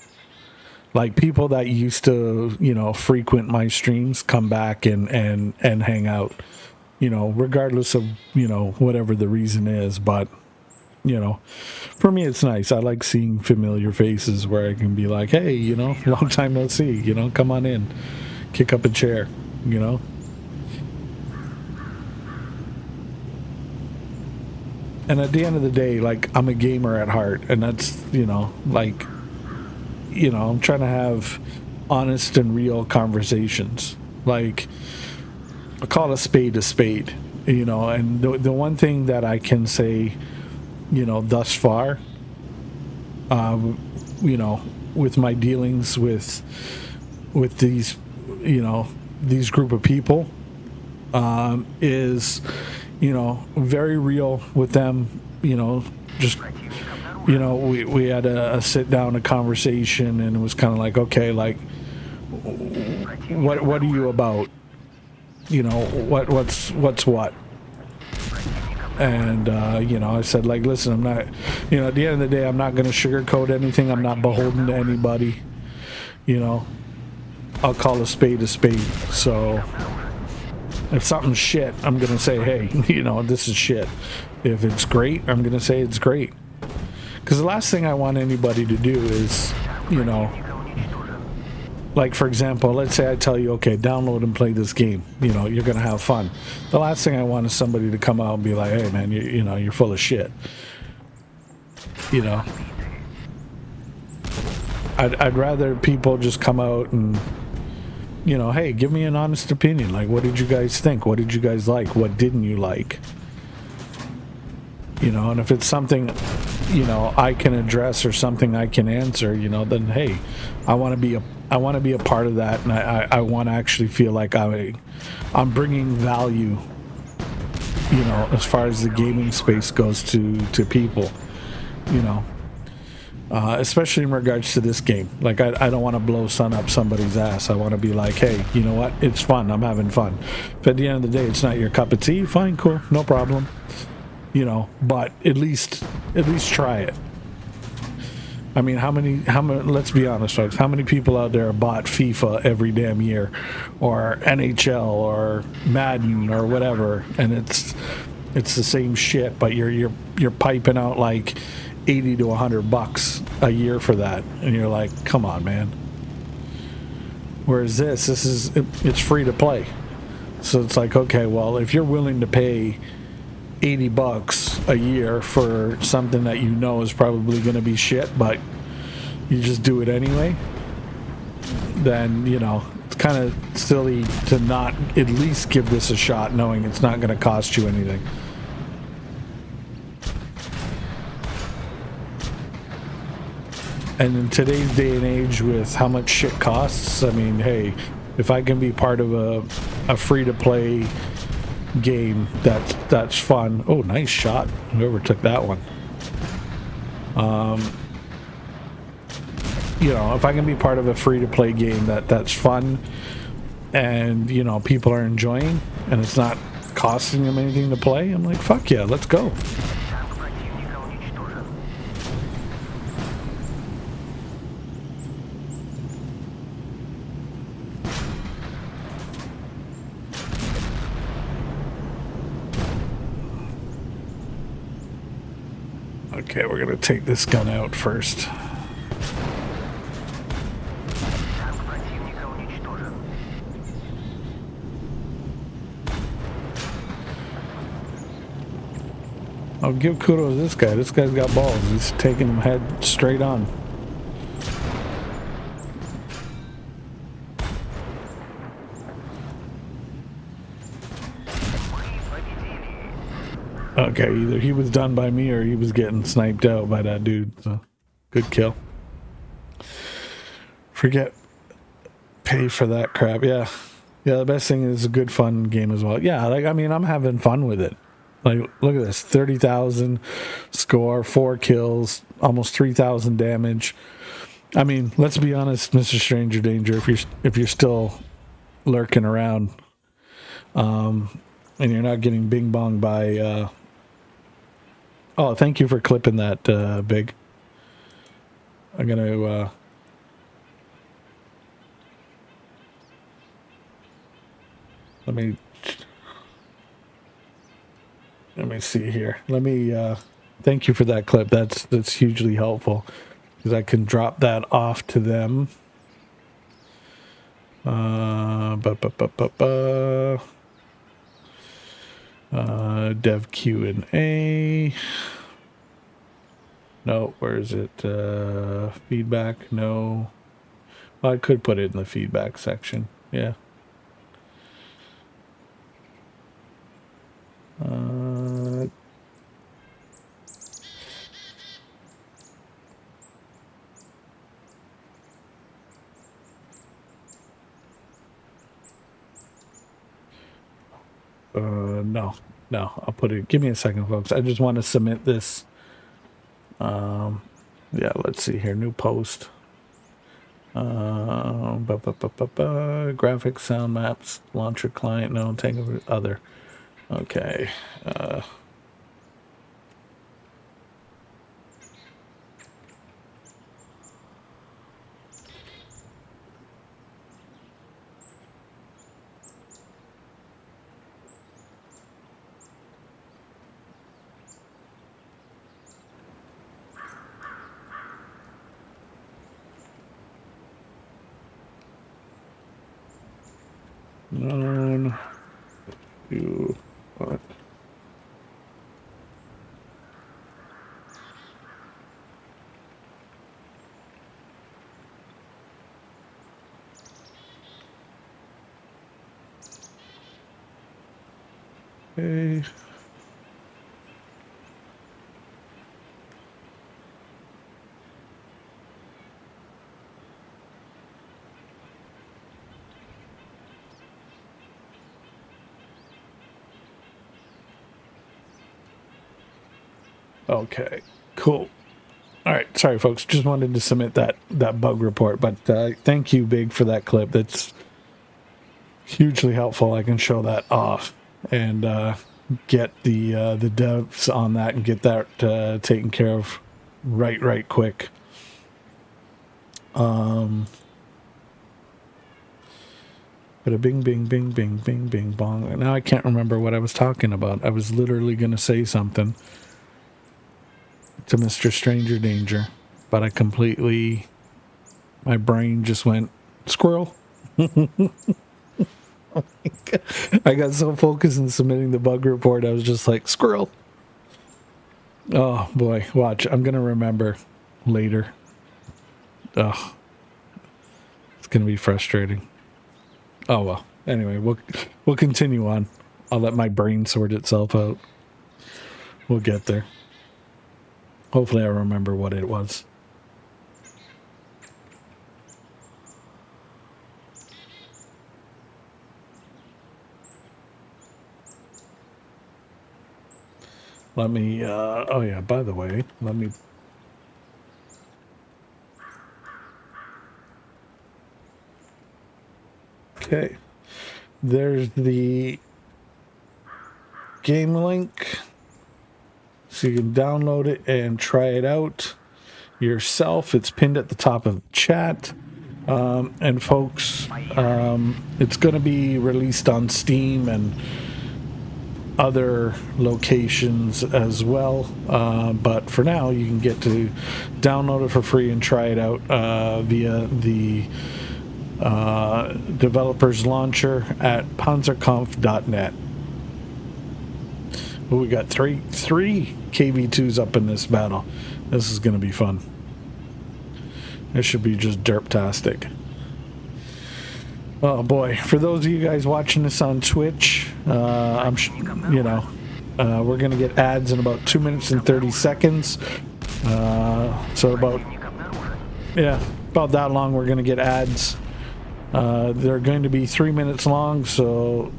like people that used to, you know, frequent my streams come back and hang out, you know, regardless of, you know, whatever the reason is. But, you know, for me, it's nice. I like seeing familiar faces where I can be like, hey, you know, long time no see, you know, come on in, kick up a chair, you know. And at the end of the day, like, I'm a gamer at heart, and that's, you know, like, you know, I'm trying to have honest and real conversations. Like, I call a spade, you know, and the one thing that I can say, you know, thus far, you know, with my dealings with these, you know, these group of people, is, very real with them. Just we had a sit down, a conversation, and it was kind of like, okay, like, what are you about? What's what? And I said, like, listen, I'm not, at the end of the day, I'm not going to sugarcoat anything. I'm not beholden to anybody. I'll call a spade a spade. So if something's shit, I'm going to say, hey, this is shit. If it's great, I'm going to say it's great. Because the last thing I want anybody to do is, like, for example, let's say I tell you, okay, download and play this game. You're going to have fun. The last thing I want is somebody to come out and be like, hey, man, you're full of shit. I'd rather people just come out and, hey, give me an honest opinion. Like, what did you guys think? What did you guys like? What didn't you like? And if it's something, I can address or something I can answer, then hey, I want to be a part of that, and I want to actually feel like I'm bringing value, as far as the gaming space goes to people, especially in regards to this game. Like, I don't want to blow sun up somebody's ass. I want to be like, hey, you know what? It's fun. I'm having fun. If at the end of the day it's not your cup of tea, fine, cool, no problem. But at least try it. I mean, how many, let's be honest, folks, how many people out there bought FIFA every damn year, or NHL, or Madden, or whatever, and it's the same shit, but you're piping out like $80 to $100 a year for that, and you're like, come on, man. Whereas it's free to play. So it's like, okay, well, if you're willing to pay $80 a year for something that is probably going to be shit, but you just do it anyway, then it's kind of silly to not at least give this a shot, knowing it's not going to cost you anything. And in today's day and age, with how much shit costs, I mean, hey, if I can be part of a free to play game that's fun. Oh, nice shot, whoever took that one. If I can be part of a free to play game that's fun, and people are enjoying, and it's not costing them anything to play, I'm like, fuck yeah, let's go. Okay, we're gonna take this gun out first. I'll give kudos to this guy. This guy's got balls. He's taking them head straight on. Okay, either he was done by me or he was getting sniped out by that dude. So, good kill. Forget pay for that crap. Yeah, the best thing is a good fun game as well. Yeah, like, I mean, I'm having fun with it. Like, look at this, 30,000 score, 4 kills, almost 3,000 damage. I mean, let's be honest, Mr. Stranger Danger, if you're still lurking around, and you're not getting bing bong by oh, thank you for clipping that, Big. I'm gonna let me see here. Let me thank you for that clip. That's hugely helpful, because I can drop that off to them. Dev Q&A. No, where is it? Feedback? No. Well, I could put it in the feedback section. Yeah. No, I'll put it. Give me a second, folks. I just want to submit this. Yeah, let's see here. New post. Graphics, sound maps, launcher client. No, take over other. Okay. Known to what? Okay. Okay, cool. All right, sorry, folks. Just wanted to submit that bug report, but thank you, Big, for that clip. That's hugely helpful. I can show that off and get the devs on that and get that taken care of right quick. But a bing, bing, bing, bing, bing, bing, bong. Now I can't remember what I was talking about. I was literally going to say something to Mr. Stranger Danger, but my brain just went, squirrel. I got so focused in submitting the bug report, I was just like, squirrel. Oh, boy. Watch. I'm going to remember later. Oh, it's going to be frustrating. Oh, well. Anyway, we'll continue on. I'll let my brain sort itself out. We'll get there. Hopefully I remember what it was. Let me, oh yeah, by the way, let me... Okay. There's the game link. So you can download it and try it out yourself. It's pinned at the top of the chat. And folks, it's going to be released on Steam and other locations as well. But for now, you can get to download it for free and try it out via the developer's launcher at panzerkampf.net. Well, we got three KV2s up in this battle. This is going to be fun. This should be just derptastic. Oh boy! For those of you guys watching this on Twitch, we're going to get ads in about 2 minutes and 30 seconds. So about that long. We're going to get ads. They're going to be 3 minutes long. So,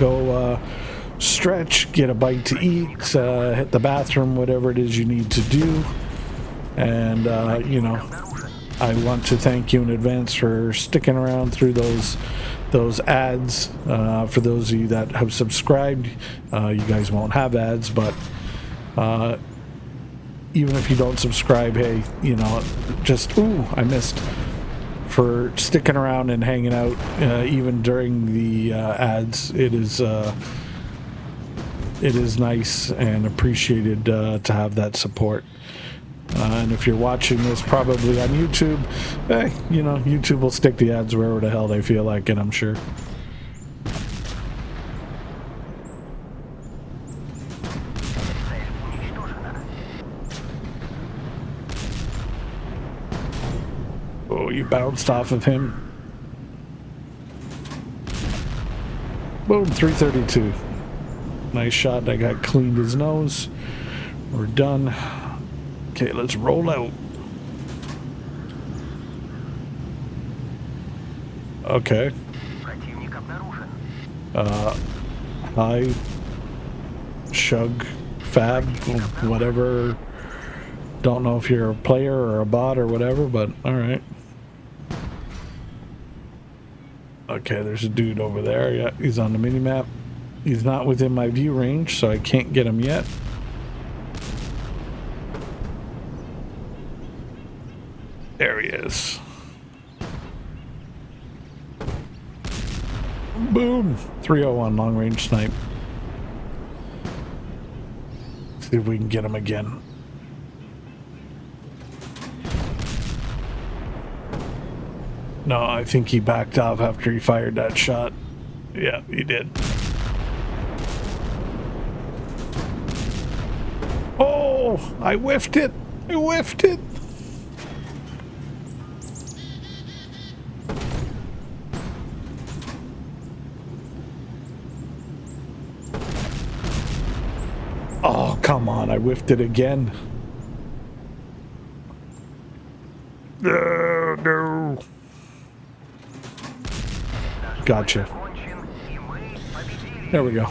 go. Stretch, get a bite to eat, hit the bathroom, whatever it is you need to do. And, I want to thank you in advance for sticking around through those ads. For those of you that have subscribed, you guys won't have ads, but even if you don't subscribe, hey, I missed. For sticking around and hanging out, even during the ads, it is nice and appreciated to have that support. And if you're watching this probably on YouTube, YouTube will stick the ads wherever the hell they feel like it, I'm sure. Oh, you bounced off of him. Boom, 332. Nice shot. That guy cleaned his nose. We're done. Okay, let's roll out. Okay. Hi, Shug, Fab, whatever. Don't know if you're a player or a bot or whatever, but alright. Okay, there's a dude over there. Yeah, he's on the mini-map. He's not within my view range, so I can't get him yet. There he is. Boom! 301 long range snipe. See if we can get him again. No, I think he backed off after he fired that shot. Yeah, he did. Oh, I whiffed it. I whiffed it. Oh, come on. I whiffed it again. No. Gotcha. There we go.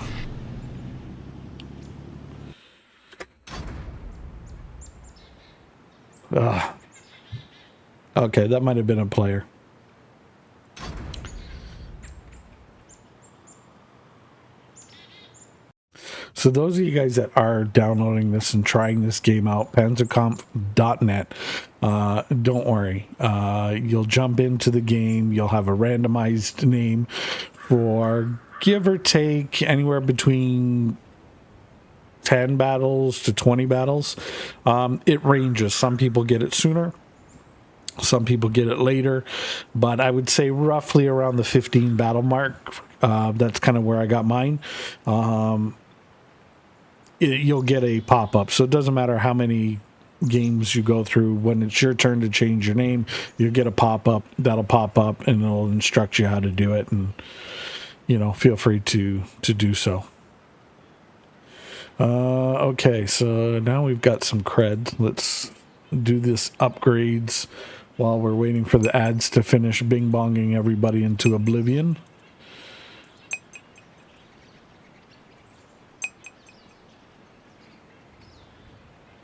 Okay, that might have been a player. So those of you guys that are downloading this and trying this game out, Panzerkampf.net, don't worry. You'll jump into the game. You'll have a randomized name for give or take anywhere between 10 battles to 20 battles. It ranges. Some people get it sooner. Some people get it later, but I would say roughly around the 15 battle mark. That's kind of where I got mine. You'll get a pop-up, so it doesn't matter how many games you go through. When it's your turn to change your name, you'll get a pop-up that'll pop up and it'll instruct you how to do it, and feel free to do so. Okay, so now we've got some cred. Let's do this upgrades while we're waiting for the ads to finish bing-bonging everybody into oblivion.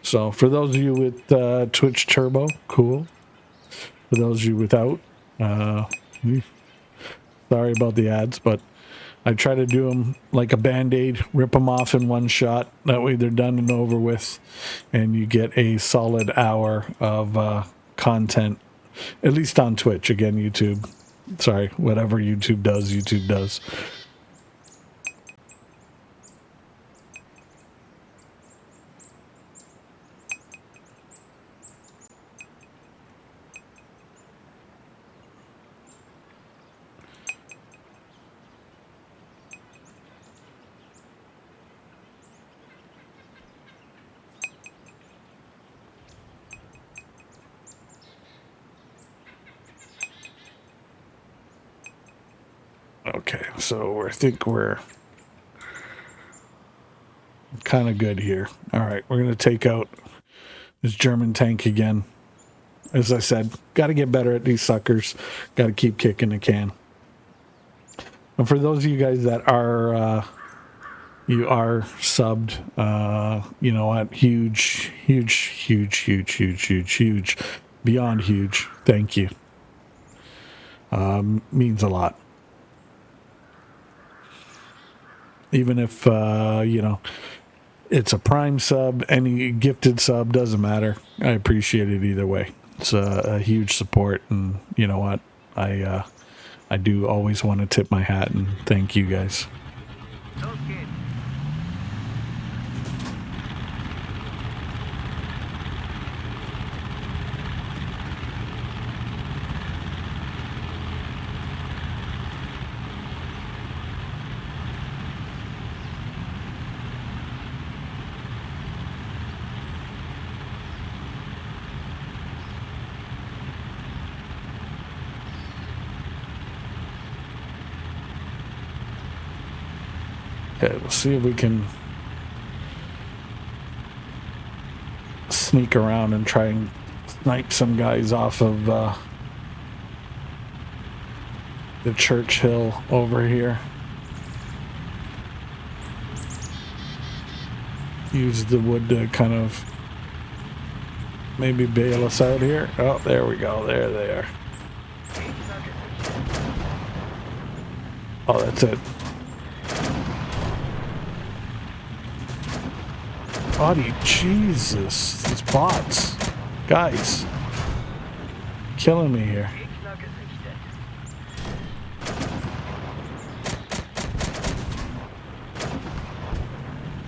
So for those of you with Twitch Turbo, cool. For those of you without, sorry about the ads, but I try to do them like a Band-Aid, rip them off in one shot. That way they're done and over with, and you get a solid hour of content, at least on Twitch. Again, YouTube. Sorry, whatever YouTube does, YouTube does. Okay, so I think we're kind of good here. All right, we're going to take out this German tank again. As I said, got to get better at these suckers. Got to keep kicking the can. And for those of you guys that are, you are subbed, you know what? Huge, beyond huge. Thank you. Means a lot. Even if, it's a prime sub, any gifted sub, doesn't matter. I appreciate it either way. It's a huge support, and you know what? I do always want to tip my hat and thank you guys.
Okay.
Okay, we'll see if we can sneak around and try and snipe some guys off of the church hill over here. use the wood to kind of maybe bail us out here. Oh, there we go. There they are. Oh, that's it. Buddy, Jesus. These bots. Guys. Killing me here.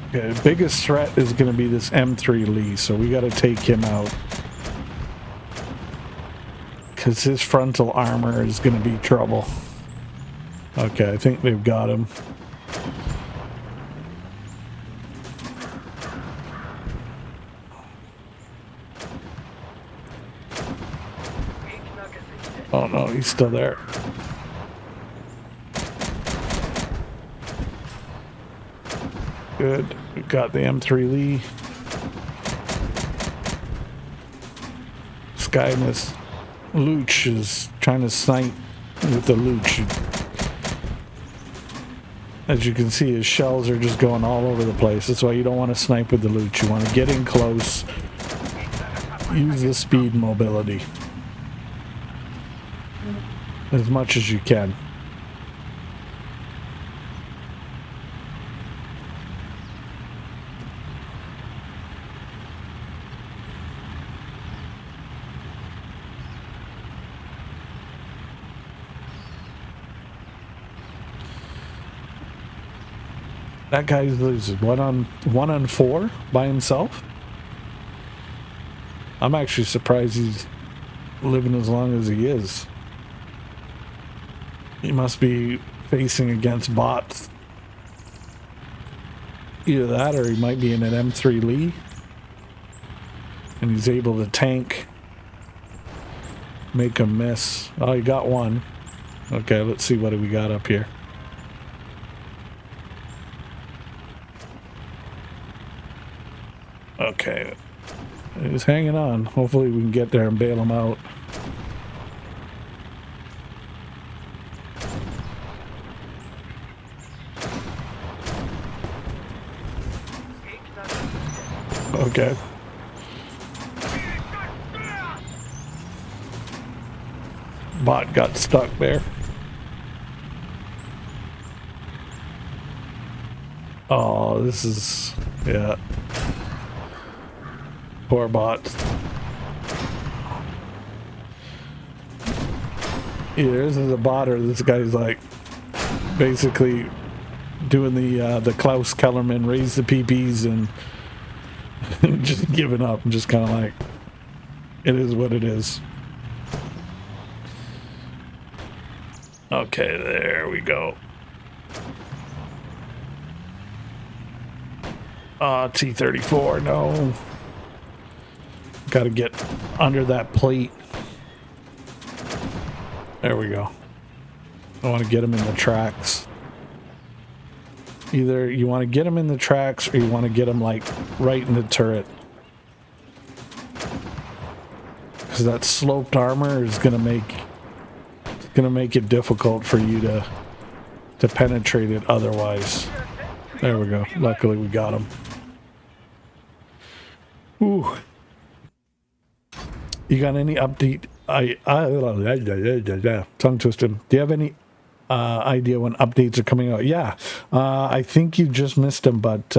Okay, the biggest threat is going to be this M3 Lee, so we got to take him out. Because his frontal armor is going to be trouble. Okay, I think they've got him. Oh no, he's still there. Good. We've got the M3 Lee. This guy in this Looch is trying to snipe with the Looch. As you can see, his shells are just going all over the place. That's why you don't want to snipe with the Looch. You want to get in close, use the speed mobility as much as you can. That guy's loses one on 4 by himself. I'm actually surprised he's living as long as he is. He must be facing against bots. Either that or he might be in an M3 Lee. And he's able to tank. Make him miss. Oh, he got one. Okay, let's see what we got up here. Okay. He's hanging on. Hopefully we can get there and bail him out. Okay. Bot got stuck there. Oh, this is... yeah. Poor bots. Either this is a bot or this guy's like basically doing the Klaus Kellerman raise the PPs and just giving up and just kind of like, it is what it is. Okay, there we go. T-34, no. Got to get under that plate. There we go. I want to get him in the tracks. Either you want to get him in the tracks or you want to get him like right in the turret. Because that sloped armor is going to make it difficult for you to penetrate it otherwise. There we go. Luckily we got him. Ooh. You got any update? Tongue twisted. Do you have any idea when updates are coming out? Yeah, I think you just missed them, but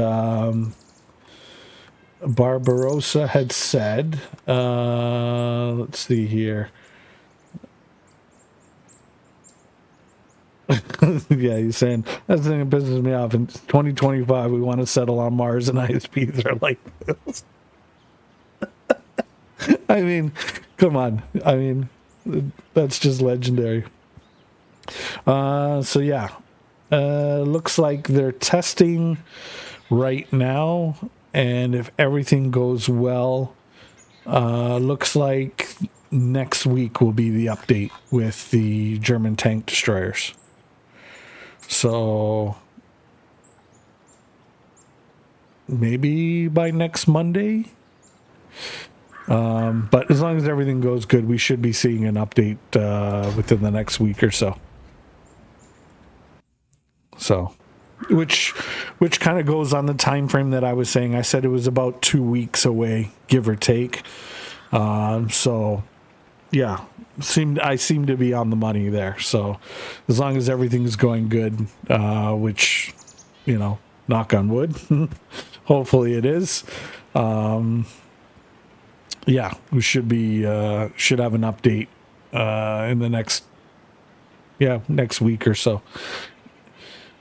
Barbarossa had said, let's see here. Yeah, he's saying that's the thing that pisses me off. In 2025, we want to settle on Mars, and ISPs are like this. I mean, come on. I mean, that's just legendary. So yeah, looks like they're testing right now, and if everything goes well, looks like next week will be the update with the German tank destroyers. So maybe by next Monday. But as long as everything goes good, we should be seeing an update within the next week or so. So, which which kind of goes on the time frame that I was saying. I said it was about 2 weeks away, give or take. So yeah, I seem to be on the money there. So as long as everything's going good, which, you know, knock on wood, hopefully it is. Yeah, we should have an update in the next week or so.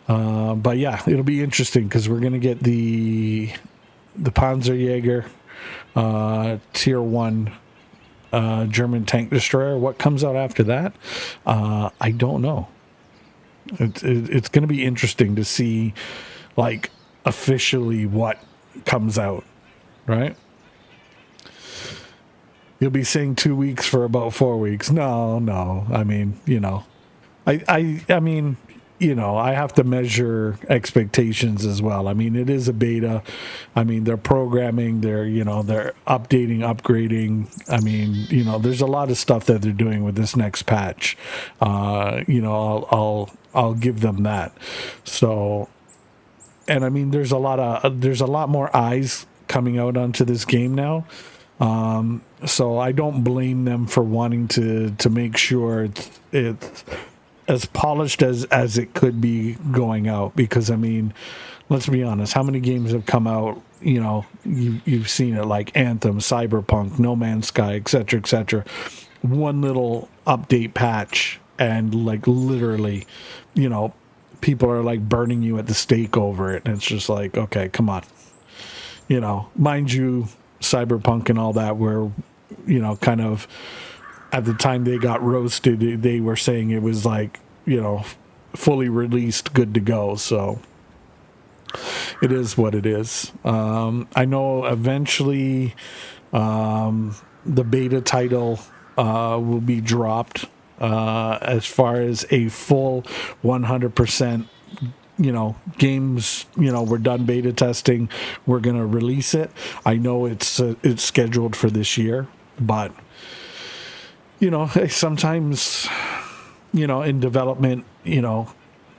But yeah, it'll be interesting because we're gonna get the Panzerjäger Tier 1 German tank destroyer. What comes out after that, I don't know. It's gonna be interesting to see, like, officially what comes out, right? You'll be saying 2 weeks for about 4 weeks. No. I mean, you know, I mean, you know, I have to measure expectations as well. I mean, it is a beta. I mean, they're programming, they're updating, upgrading. I mean, you know, there's a lot of stuff that they're doing with this next patch. You know, I'll give them that. So, and I mean, there's a lot more eyes coming out onto this game now. So I don't blame them for wanting to make sure it's as polished as it could be going out, because I mean, let's be honest, how many games have come out, you know, you've seen it, like Anthem, Cyberpunk, No Man's Sky, etc. One little update patch and like literally, you know, people are like burning you at the stake over it, and it's just like, okay, come on. You know, mind you, Cyberpunk and all that were, you know, kind of, at the time they got roasted, they were saying it was like, you know, fully released, good to go. So it is what it is. I know eventually the beta title will be dropped. As far as a full 100%, you know, games, you know, we're done beta testing, we're going to release it. I know it's scheduled for this year, but, you know, sometimes, you know, in development, you know,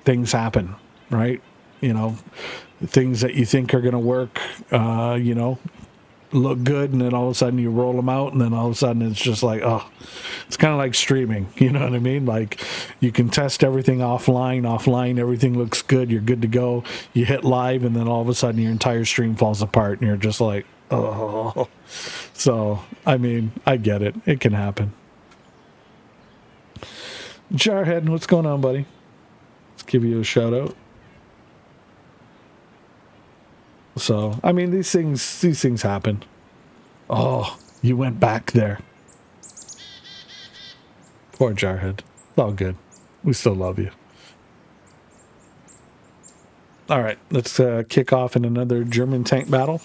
things happen, right? You know, things that you think are going to work, you know, look good, and then all of a sudden you roll them out, and then all of a sudden it's just like, oh, it's kind of like streaming, you know what I mean? Like, you can test everything offline, everything looks good, you're good to go, you hit live, and then all of a sudden your entire stream falls apart, and you're just like, oh. So, I mean, I get it. It can happen. Jarhead, what's going on, buddy? Let's give you a shout out. So, I mean, these things happen. Oh, you went back there. Poor Jarhead. It's all good. We still love you. All right, let's kick off in another German tank battle.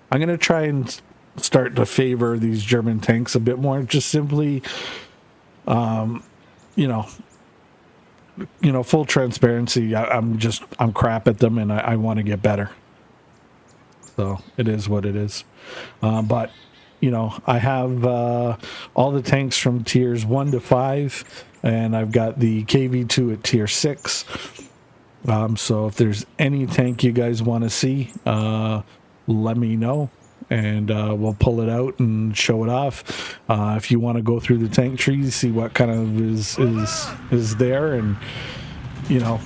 I'm going to try and start to favor these German tanks a bit more. Just simply, you know, full transparency, I'm crap at them, and I want to get better. So it is what it is. But, you know, I have all the tanks from tiers 1 to 5, and I've got the KV2 at tier 6. So if there's any tank you guys want to see, let me know, and we'll pull it out and show it off. If you want to go through the tank trees, see what kind of is there, and, you know,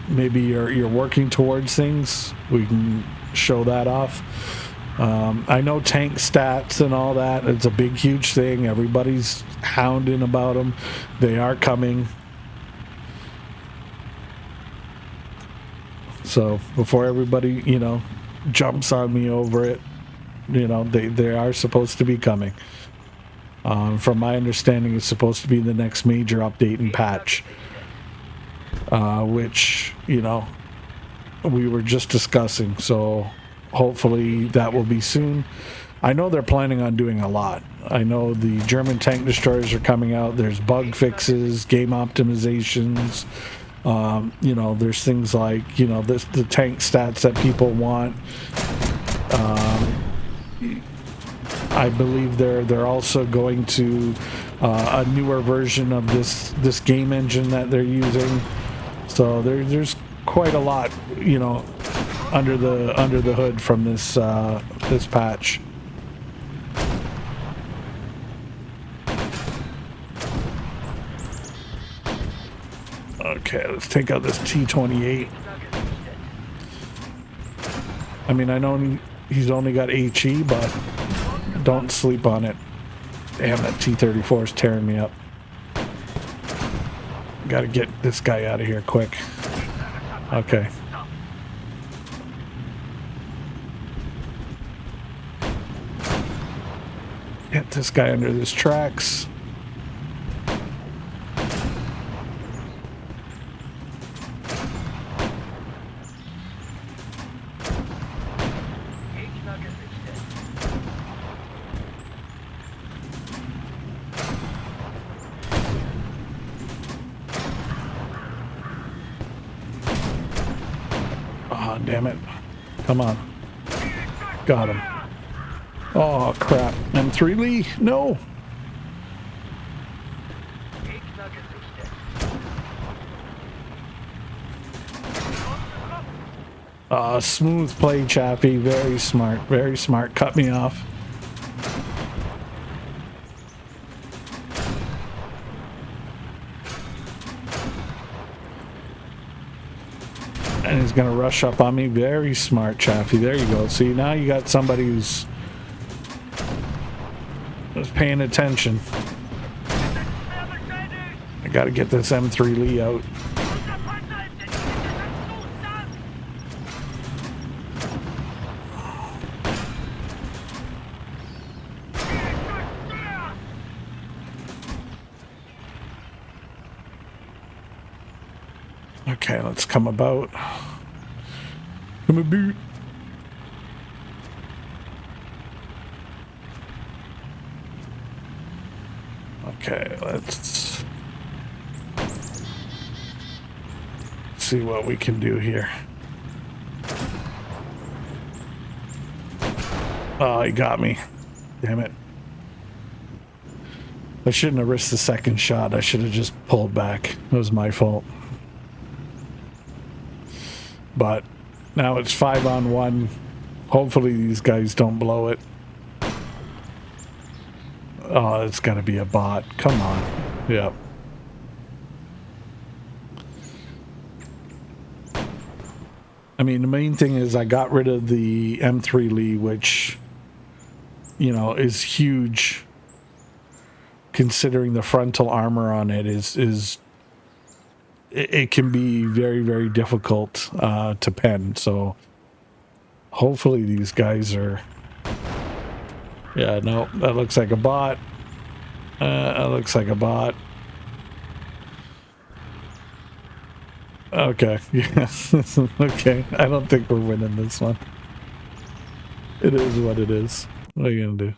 maybe you're working towards things, we can show that off. I know tank stats and all that, it's a big huge thing. Everybody's hounding about them. They are coming. So before everybody, you know, jumps on me over it, you know, they are supposed to be coming. From my understanding, it's supposed to be the next major update and patch, which, you know, we were just discussing. So hopefully that will be soon. I know they're planning on doing a lot. I know the German tank destroyers are coming out. There's bug fixes, game optimizations. You know, there's things like, you know, the tank stats that people want. I believe they're also going to a newer version of this game engine that they're using. So there's quite a lot, you know, under the hood from this this patch. Okay, let's take out this T-28. I mean, I know he's only got HE, but don't sleep on it. Damn, that T-34 is tearing me up. Gotta get this guy out of here quick. Okay. Get this guy under his tracks. Oh, damn it. Come on. Got him. Oh, crap. M3 Lee. No. Smooth play, Chappie. Very smart. Very smart. Cut me off. And he's going to rush up on me. Very smart, Chaffee. There you go. See, now you got somebody who's paying attention. I got to get this M3 Lee out. Okay, let's come about. Come about. Okay, let's see what we can do here. Oh, he got me. Damn it. I shouldn't have risked the second shot. I should have just pulled back. It was my fault. But now it's 5-on-1. Hopefully these guys don't blow it. Oh, it's got to be a bot. Come on. Yep. I mean, the main thing is I got rid of the M3 Lee, which, you know, is huge considering the frontal armor on it is it can be very, very difficult to pen. So hopefully these guys are... Yeah, no, that looks like a bot. That looks like a bot. Okay, yeah. Okay, I don't think we're winning this one. It is what it is. What are you gonna do?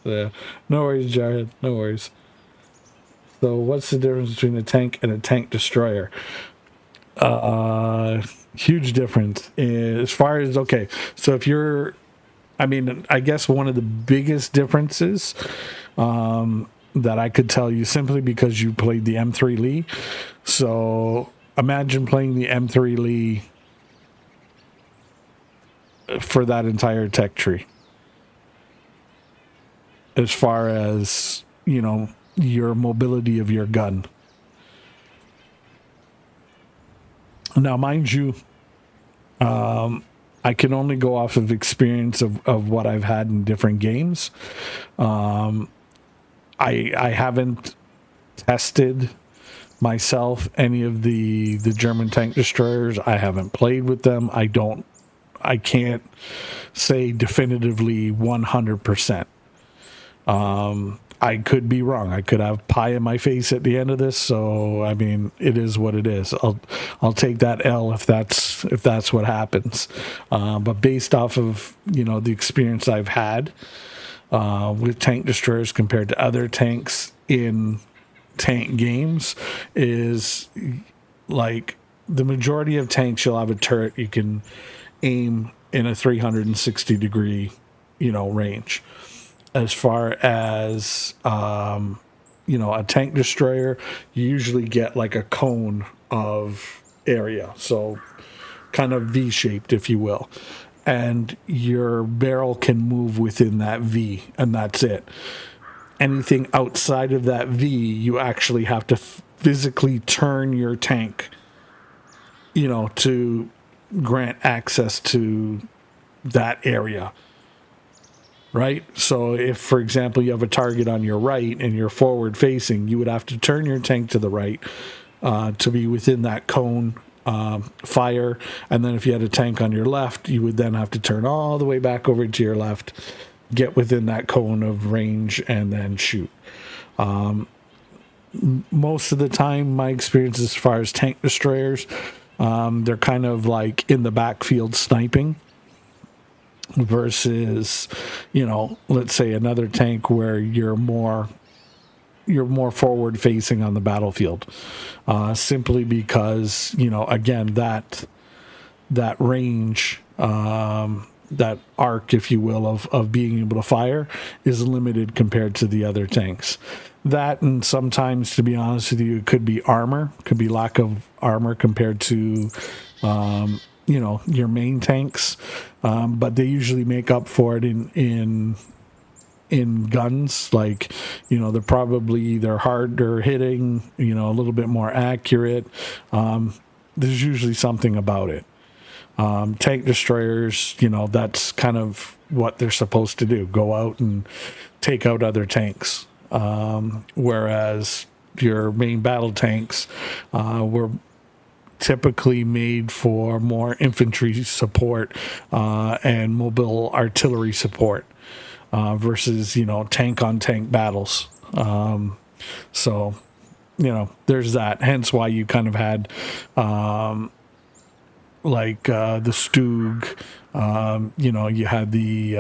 Yeah, no worries, Jared. No worries. So what's the difference between a tank and a tank destroyer? Huge difference. As far as, okay, so if you're, I mean, I guess one of the biggest differences that I could tell you simply because you played the M3 Lee. So imagine playing the M3 Lee for that entire tech tree. As far as, you know, your mobility of your gun. Now, mind you, I can only go off of experience of what I've had in different games. I haven't tested myself any of the German tank destroyers. I haven't played with them. I can't say definitively 100%. I could be wrong. I could have pie in my face at the end of this. So, I mean, it is what it is. I'll take that L if that's what happens. But based off of, you know, the experience I've had with tank destroyers compared to other tanks in tank games is like the majority of tanks, you'll have a turret you can aim in a 360 degree, you know, range. As far as, you know, a tank destroyer, you usually get like a cone of area, so kind of V-shaped, if you will. And your barrel can move within that V, and that's it. Anything outside of that V, you actually have to physically turn your tank, to grant access to that area. Right? So if, for example, you have a target on your right and you're forward facing, you would have to turn your tank to the right to be within that cone fire. And then if you had a tank on your left, you would then have to turn all the way back over to your left, get within that cone of range, and then shoot. Most of the time, my experience as far as tank destroyers, they're kind of like in the backfield sniping versus, let's say another tank where you're more forward facing on the battlefield, simply because, again, that range, that arc, if you will, of being able to fire is limited compared to the other tanks. That, and sometimes, to be honest with you, it could be armor, could be lack of armor compared to, your main tanks. But they usually make up for it in guns. Like, they're probably either harder hitting, a little bit more accurate. There's usually something about it. Tank destroyers, that's kind of what they're supposed to do. Go out and take out other tanks. Whereas your main battle tanks were typically made for more infantry support and mobile artillery support versus, tank on tank battles. So, there's that. Hence why you kind of had like the Stug, you had the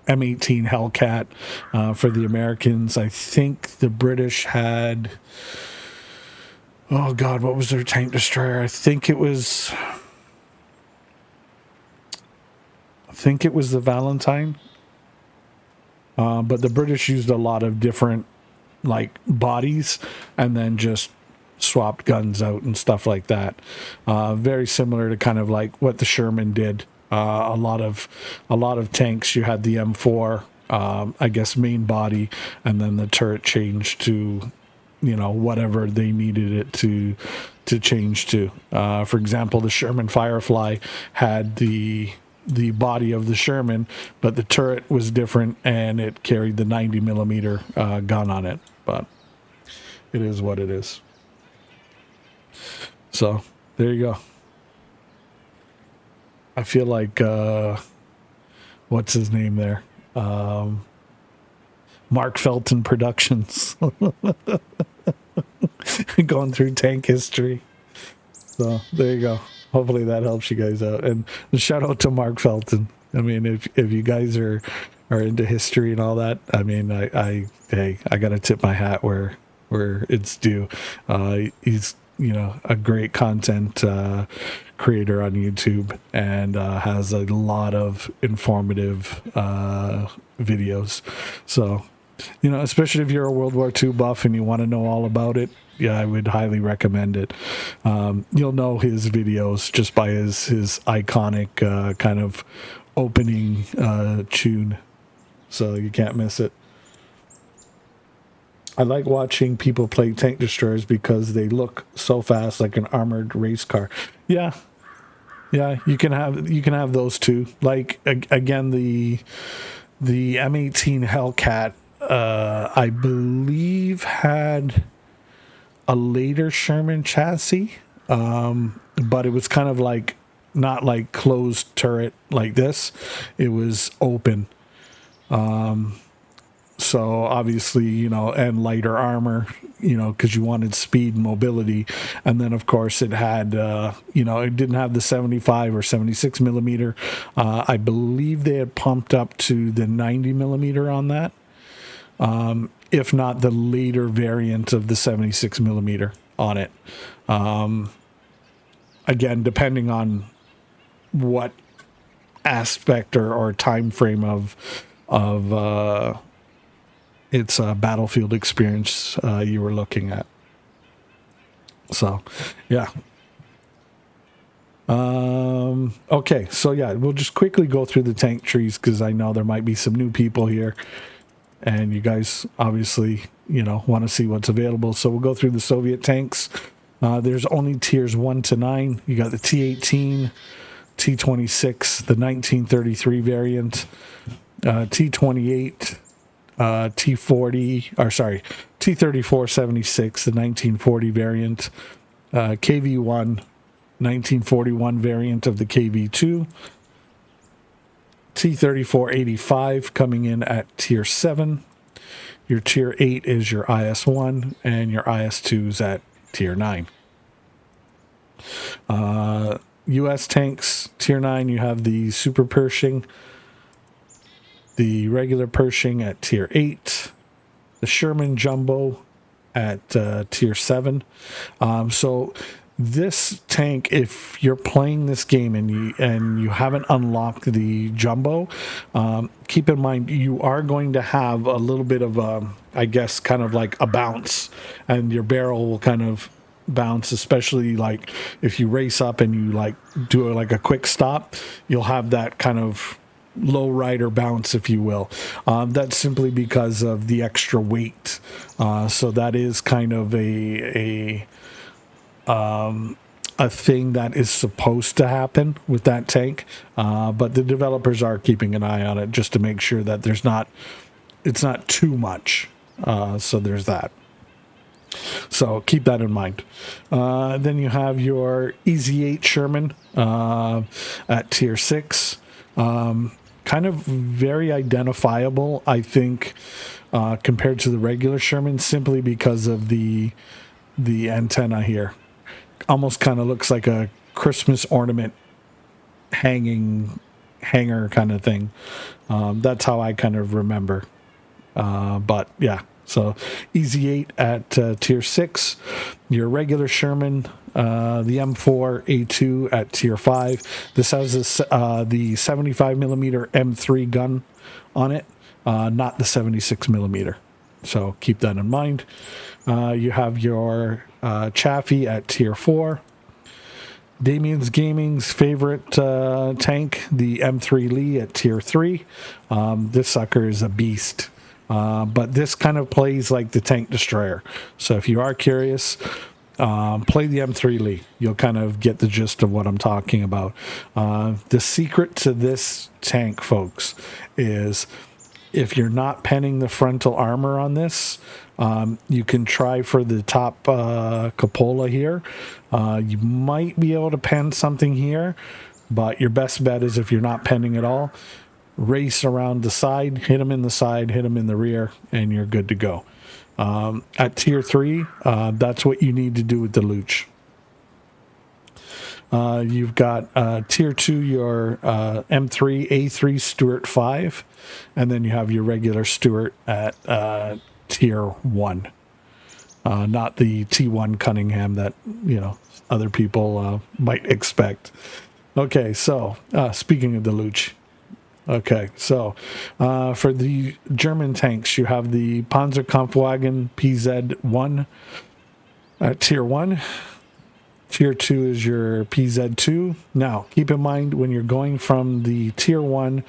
M18 Hellcat for the Americans. I think the British had, oh God, what was their tank destroyer? I think it was the Valentine. But the British used a lot of different like bodies and then just swapped guns out and stuff like that. Very similar to kind of like what the Sherman did. A lot of tanks, you had the M4, I guess, main body, and then the turret changed to, whatever they needed it to change to. For example, the Sherman Firefly had the body of the Sherman, but the turret was different and it carried the 90 millimeter gun on it. But it is what it is. So there you go. I feel like, what's his name there? Mark Felton Productions. Going through tank history. So there you go. Hopefully that helps you guys out. And shout out to Mark Felton. I mean, if you guys are into history and all that, I mean, I got to tip my hat where it's due. He's, a great content creator on YouTube and has a lot of informative videos. So, especially if you're a World War II buff and you want to know all about it, yeah, I would highly recommend it. You'll know his videos just by his iconic kind of opening tune. So you can't miss it. I like watching people play tank destroyers because they look so fast, like an armored race car. Yeah, you can have those too. Like again, the M18 Hellcat, I believe had a later Sherman chassis, but it was kind of like not like closed turret like this. It was open. So obviously, and lighter armor, because you wanted speed and mobility. And then, of course, it had, it didn't have the 75 or 76 millimeter. I believe they had pumped up to the 90 millimeter on that. If not the later variant of the 76 millimeter on it. Again, depending on what aspect or time frame of its battlefield experience you were looking at. So, yeah. Okay, so yeah, we'll just quickly go through the tank trees because I know there might be some new people here, and you guys obviously, want to see what's available. So we'll go through the Soviet tanks. There's only tiers 1 to 9. You got the T-18, T-26, the 1933 variant, T-28, T-40, or sorry, T-34-76, the 1940 variant, KV-1, 1941 variant of the KV-2, T-34-85 coming in at Tier 7. Your Tier 8 is your IS-1, and your IS-2 is at Tier 9. U.S. tanks, Tier 9, you have the Super Pershing, the regular Pershing at Tier 8, the Sherman Jumbo at Tier 7. So this tank, if you're playing this game and you haven't unlocked the Jumbo, keep in mind you are going to have a little bit of I guess kind of like a bounce, and your barrel will kind of bounce, especially like if you race up and you like do like a quick stop, you'll have that kind of low rider bounce, if you will. That's simply because of the extra weight. So that is kind of a thing that is supposed to happen with that tank, but the developers are keeping an eye on it just to make sure that it's not too much. So there's that. So keep that in mind. Then you have your EZ-8 Sherman at Tier 6. Kind of very identifiable, I think, compared to the regular Sherman, simply because of the antenna here. Almost kind of looks like a Christmas ornament hanger kind of thing. That's how I kind of remember. But yeah, so EZ-8 at Tier 6. Your regular Sherman, the M4A2 at Tier 5. This has the 75 millimeter M3 gun on it, not the 76 millimeter. So keep that in mind. You have your Chaffee at Tier 4. Damien's Gaming's favorite tank, the M3 Lee at Tier 3. This sucker is a beast. But this kind of plays like the tank destroyer. So if you are curious, play the M3 Lee. You'll kind of get the gist of what I'm talking about. The secret to this tank, folks, is if you're not penning the frontal armor on this, you can try for the top cupola here. You might be able to pen something here, but your best bet is if you're not penning at all, race around the side, hit them in the side, hit them in the rear, and you're good to go. At Tier 3, that's what you need to do with the Luch. You've got Tier 2, your M3, A3 Stuart 5, and then you have your regular Stuart at Tier 1. Not the T1 Cunningham that, other people might expect. Okay, so speaking of the Luch. Okay, so for the German tanks, you have the Panzerkampf PZ-1 at Tier 1. Tier 2 is your PZ-2. Now, keep in mind, when you're going from the Tier 1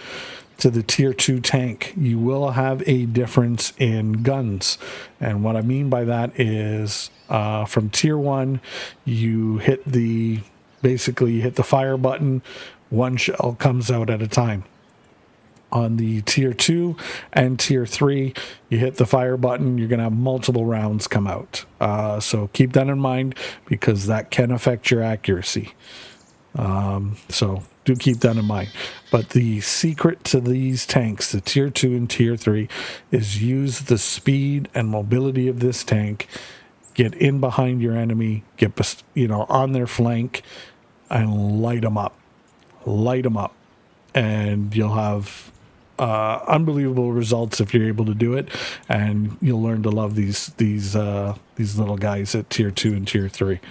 to the Tier 2 tank, you will have a difference in guns. And what I mean by that is from Tier 1, you hit the fire button, one shell comes out at a time. On the Tier 2 and Tier 3, you hit the fire button, you're going to have multiple rounds come out. So keep that in mind because that can affect your accuracy. So do keep that in mind. But the secret to these tanks, the Tier 2 and Tier 3, is use the speed and mobility of this tank. Get in behind your enemy, get on their flank, and light them up. Light them up. And you'll have unbelievable results if you're able to do it, and you'll learn to love these little guys at Tier 2 and Tier 3.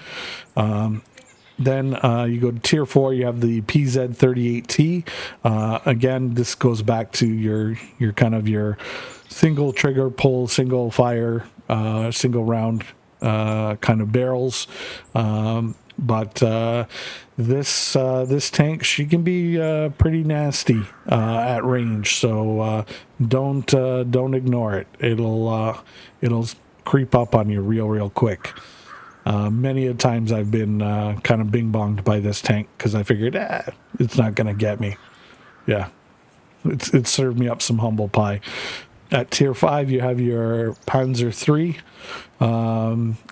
Then you go to Tier 4, you have the PZ-38T. Again, this goes back to your kind of your single trigger pull, single fire, single round kind of barrels. But this tank, she can be pretty nasty at range. So don't ignore it. It'll creep up on you real quick. Many a times I've been kind of bing-bonged by this tank because I figured, it's not going to get me. Yeah, it served me up some humble pie. At tier 5, you have your Panzer 3.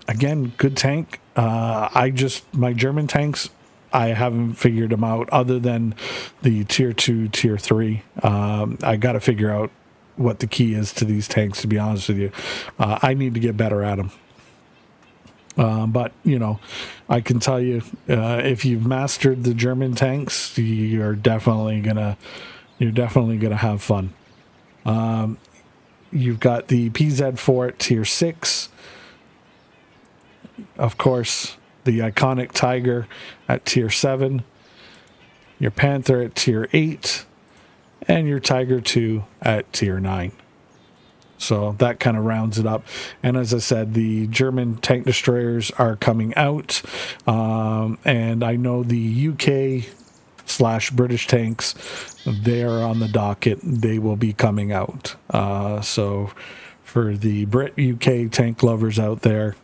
Again, good tank. My German tanks, I haven't figured them out other than the tier 2, tier 3. I got to figure out what the key is to these tanks, to be honest with you. I need to get better at them. But, you know, I can tell you, if you've mastered the German tanks, you're definitely gonna have fun. You've got the PZ4 at tier 6. Of course, the iconic Tiger at tier 7. Your Panther at tier 8. And your Tiger 2 at tier 9. So that kind of rounds it up. And as I said, the German tank destroyers are coming out. And I know the UK/British tanks, they are on the docket. They will be coming out. So for the Brit UK tank lovers out there,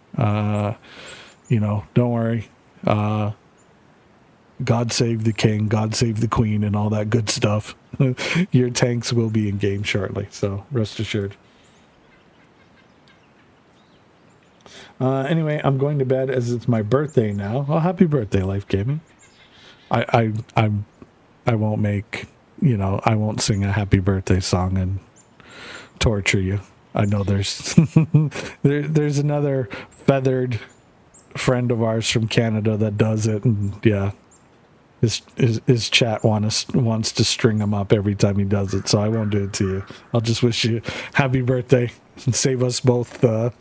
you know, don't worry. God save the king, God save the queen, and all that good stuff. Your tanks will be in game shortly. So rest assured. Anyway, I'm going to bed as it's my birthday now. Oh, happy birthday, Life Gaming. I won't make, you know, I won't sing a happy birthday song and torture you. I know there's there's another feathered friend of ours from Canada that does it, and yeah, his chat wants to string him up every time he does it. So I won't do it to you. I'll just wish you happy birthday and save us both the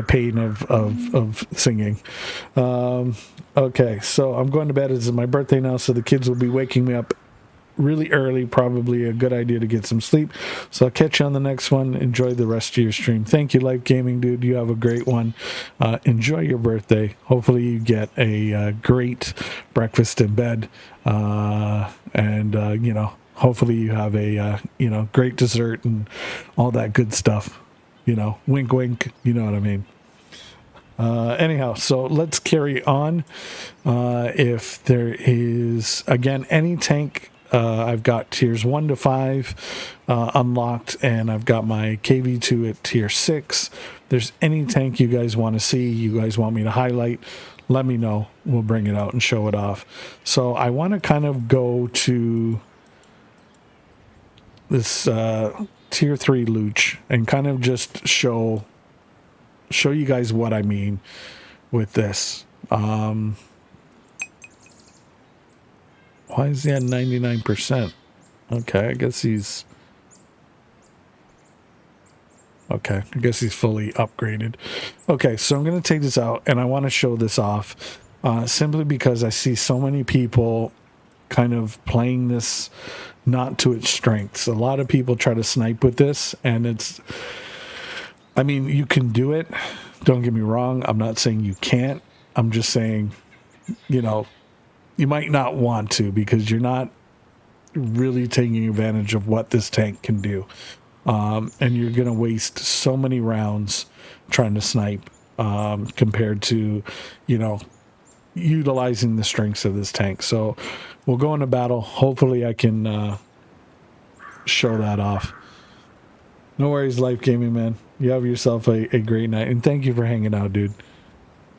pain of singing. Okay, so I'm going to bed. It's my birthday now, so the kids will be waking me up really early. Probably a good idea to get some sleep. So I'll catch you on the next one. Enjoy the rest of your stream. Thank you, Life Gaming Dude. You have a great one. Enjoy your birthday. Hopefully you get a great breakfast in bed, and you know, hopefully you have a you know, great dessert and all that good stuff. You know, wink, wink. You know what I mean. Anyhow, so let's carry on. If there is, again, any tank, I've got tiers 1 to 5 unlocked, and I've got my KV2 at tier 6. If there's any tank you guys want to see, you guys want me to highlight, let me know. We'll bring it out and show it off. So I want to kind of go to this tier 3 Luch and kind of just show you guys what I mean with this. Why is he at 99%? Okay, I guess he's fully upgraded. Okay, so I'm going to take this out, and I want to show this off simply because I see so many people kind of playing this not to its strengths. A lot of people try to snipe with this, and it's, I mean, you can do it. Don't get me wrong. I'm not saying you can't. I'm just saying, you know, you might not want to, because you're not really taking advantage of what this tank can do. And you're going to waste so many rounds trying to snipe compared to, you know, utilizing the strengths of this tank. So we'll go into battle. Hopefully I can show that off. No worries, Life Gaming, man. You have yourself a great night, and thank you for hanging out, dude.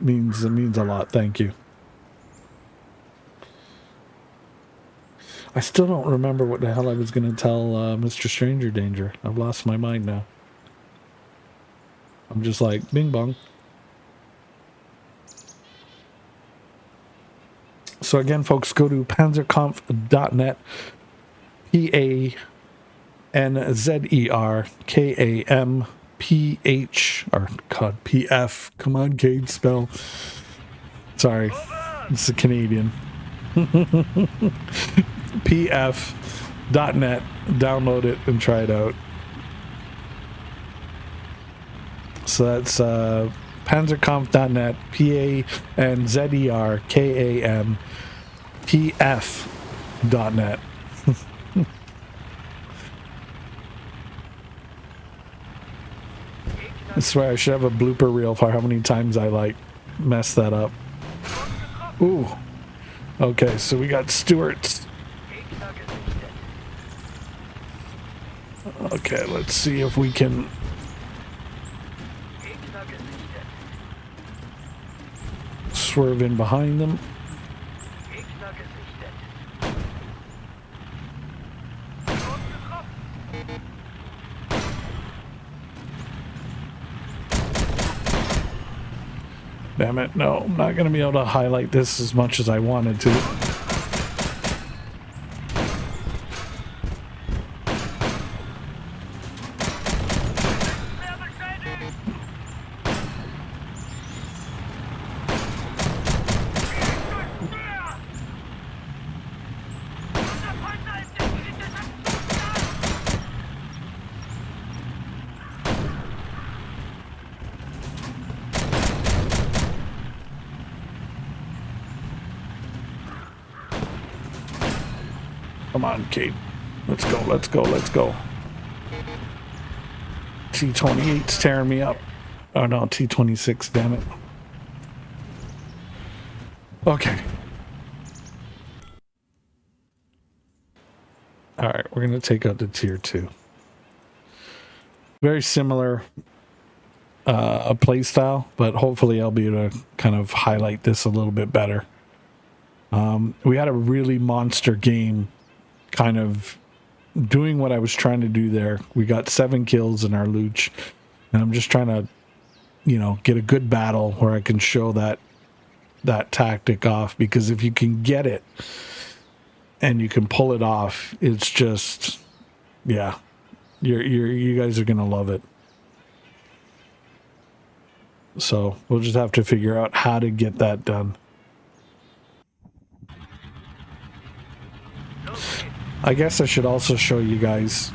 It means a lot. Thank you. I still don't remember what the hell I was going to tell Mr. Stranger Danger. I've lost my mind now. I'm just like, bing bong. So again, folks, go to panzerkampf.net. PANZERKAMPH, or God, PF. Come on, Cade, spell. Sorry, it's a Canadian. PF.net. Download it and try it out. So that's panzerkampf.net, PANZERKAMPF.net. I swear I should have a blooper reel for how many times I like messed that up. Ooh. Okay, so we got Stewart's. Okay, let's see if we can. Swerve in behind them. Damn it, no, I'm not going to be able to highlight this as much as I wanted to. Come on, Kate. Let's go, let's go, let's go. T-28's tearing me up. Oh no, T-26, damn it. Okay. Alright, we're going to take out the tier 2. Very similar play style, but hopefully I'll be able to kind of highlight this a little bit better. We had a really monster game kind of doing what I was trying to do there. We got 7 kills in our Luch, and I'm just trying to, you know, get a good battle where I can show that tactic off, because if you can get it and you can pull it off, it's just, yeah, you guys are gonna love it. So we'll just have to figure out how to get that done. I guess I should also show you guys,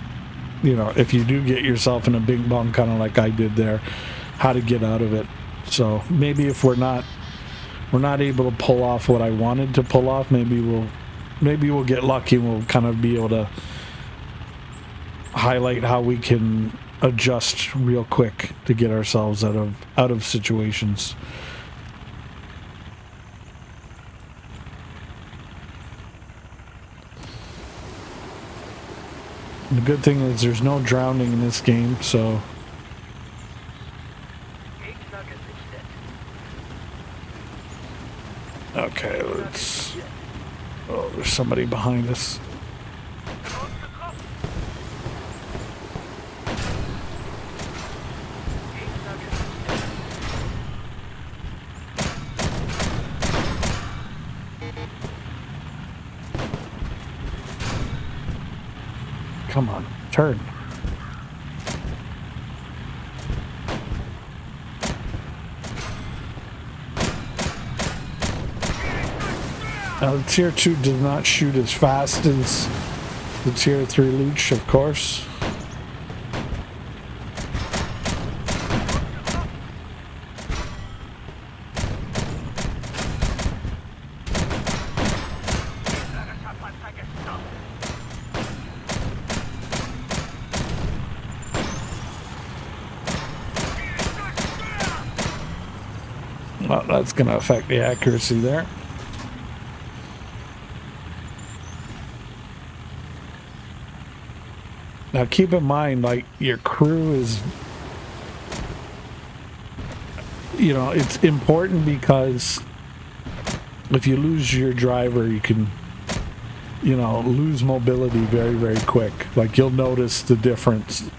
you know, if you do get yourself in a big bong, kind of like I did there, how to get out of it. So maybe if we're not able to pull off what I wanted to pull off, maybe we'll get lucky and we'll kind of be able to highlight how we can adjust real quick to get ourselves out of situations. The good thing is there's no drowning in this game, so okay, let's. Oh, there's somebody behind us. Come on, turn. Now the tier 2 does not shoot as fast as the tier 3 Luch, of course. Well, that's going to affect the accuracy there. Now keep in mind, like, your crew is, you know, it's important because if you lose your driver, you can, you know, lose mobility very, very quick. Like, you'll notice the difference.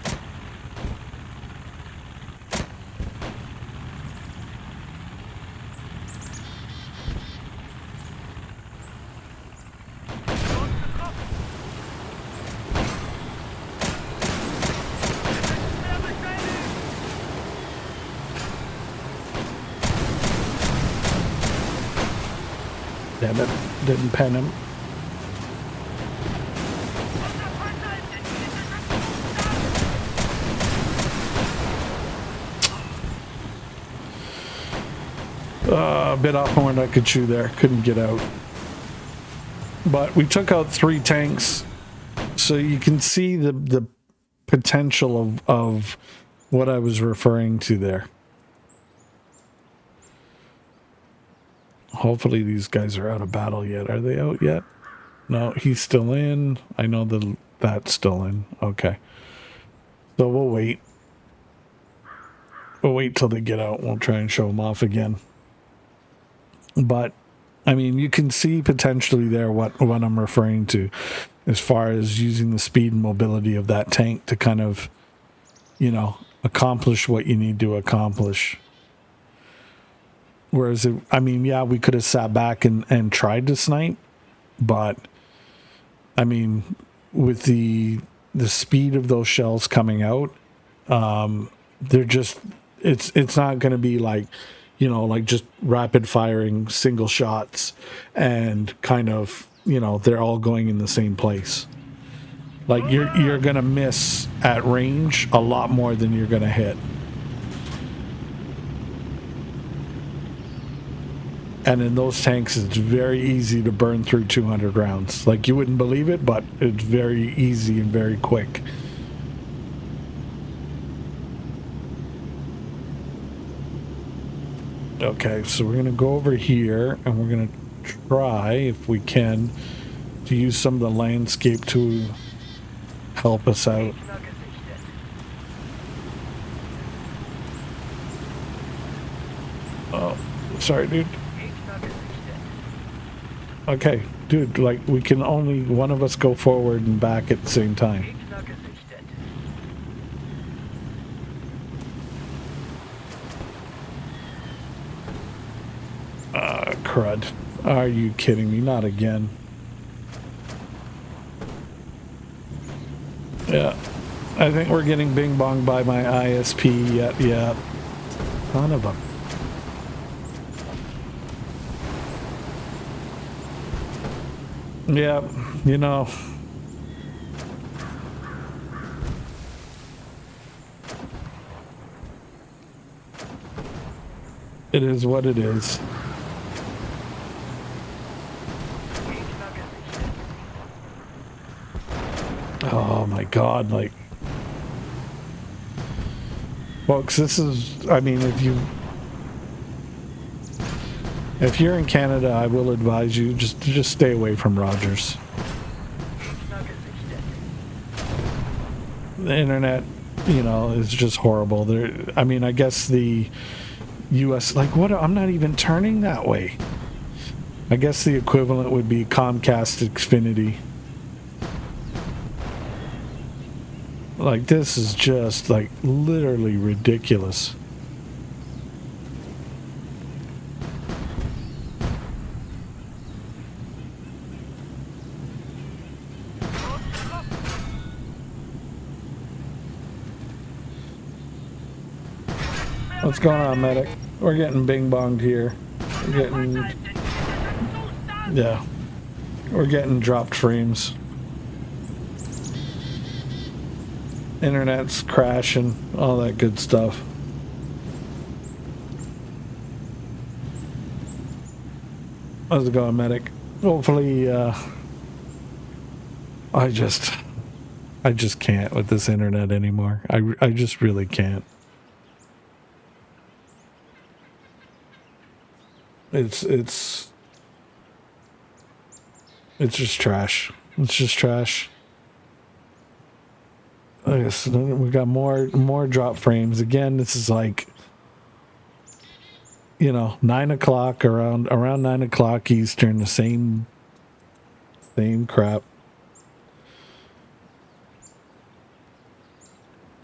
Damn it, didn't pen him. A bit off more than I could chew there. Couldn't get out. But we took out 3 tanks. So you can see the potential of what I was referring to there. Hopefully these guys are out of battle yet. Are they out yet? No, he's still in. I know that's still in. Okay. So we'll wait. We'll wait till they get out. We'll try and show them off again. But, I mean, you can see potentially there what I'm referring to as far as using the speed and mobility of that tank to kind of, you know, accomplish what you need to accomplish. Whereas, I mean, yeah, we could have sat back and tried to snipe, but, I mean, with the speed of those shells coming out, they're just, it's not going to be like, you know, like just rapid firing single shots and kind of, you know, they're all going in the same place. Like you're going to miss at range a lot more than you're going to hit. And in those tanks, it's very easy to burn through 200 rounds. Like, you wouldn't believe it, but it's very easy and very quick. Okay, so we're going to go over here, and we're going to try, if we can, to use some of the landscape to help us out. Oh, sorry, dude. Okay, dude, like, we can only one of us go forward and back at the same time. Crud. Are you kidding me? Not again. Yeah. I think we're getting bing bonged by my ISP yet. Yeah. Son of a... Yeah, you know. It is what it is. Oh my God, like... Folks, this is... I mean, if you're in Canada, I will advise you just stay away from Rogers. The internet, you know, is just horrible. I mean, I guess the US, like, what? I'm not even turning that way. I guess the equivalent would be Comcast Xfinity. Like, this is just, like, literally ridiculous. What's going on, medic? We're getting bing-bonged here. We're getting... Yeah. We're getting dropped frames. Internet's crashing. All that good stuff. How's it going, medic? Hopefully, I just can't with this internet anymore. I just really can't. It's just trash. It's just trash. I guess we got more drop frames. Again, this is like, you know, 9 o'clock, around 9 o'clock Eastern, the same crap.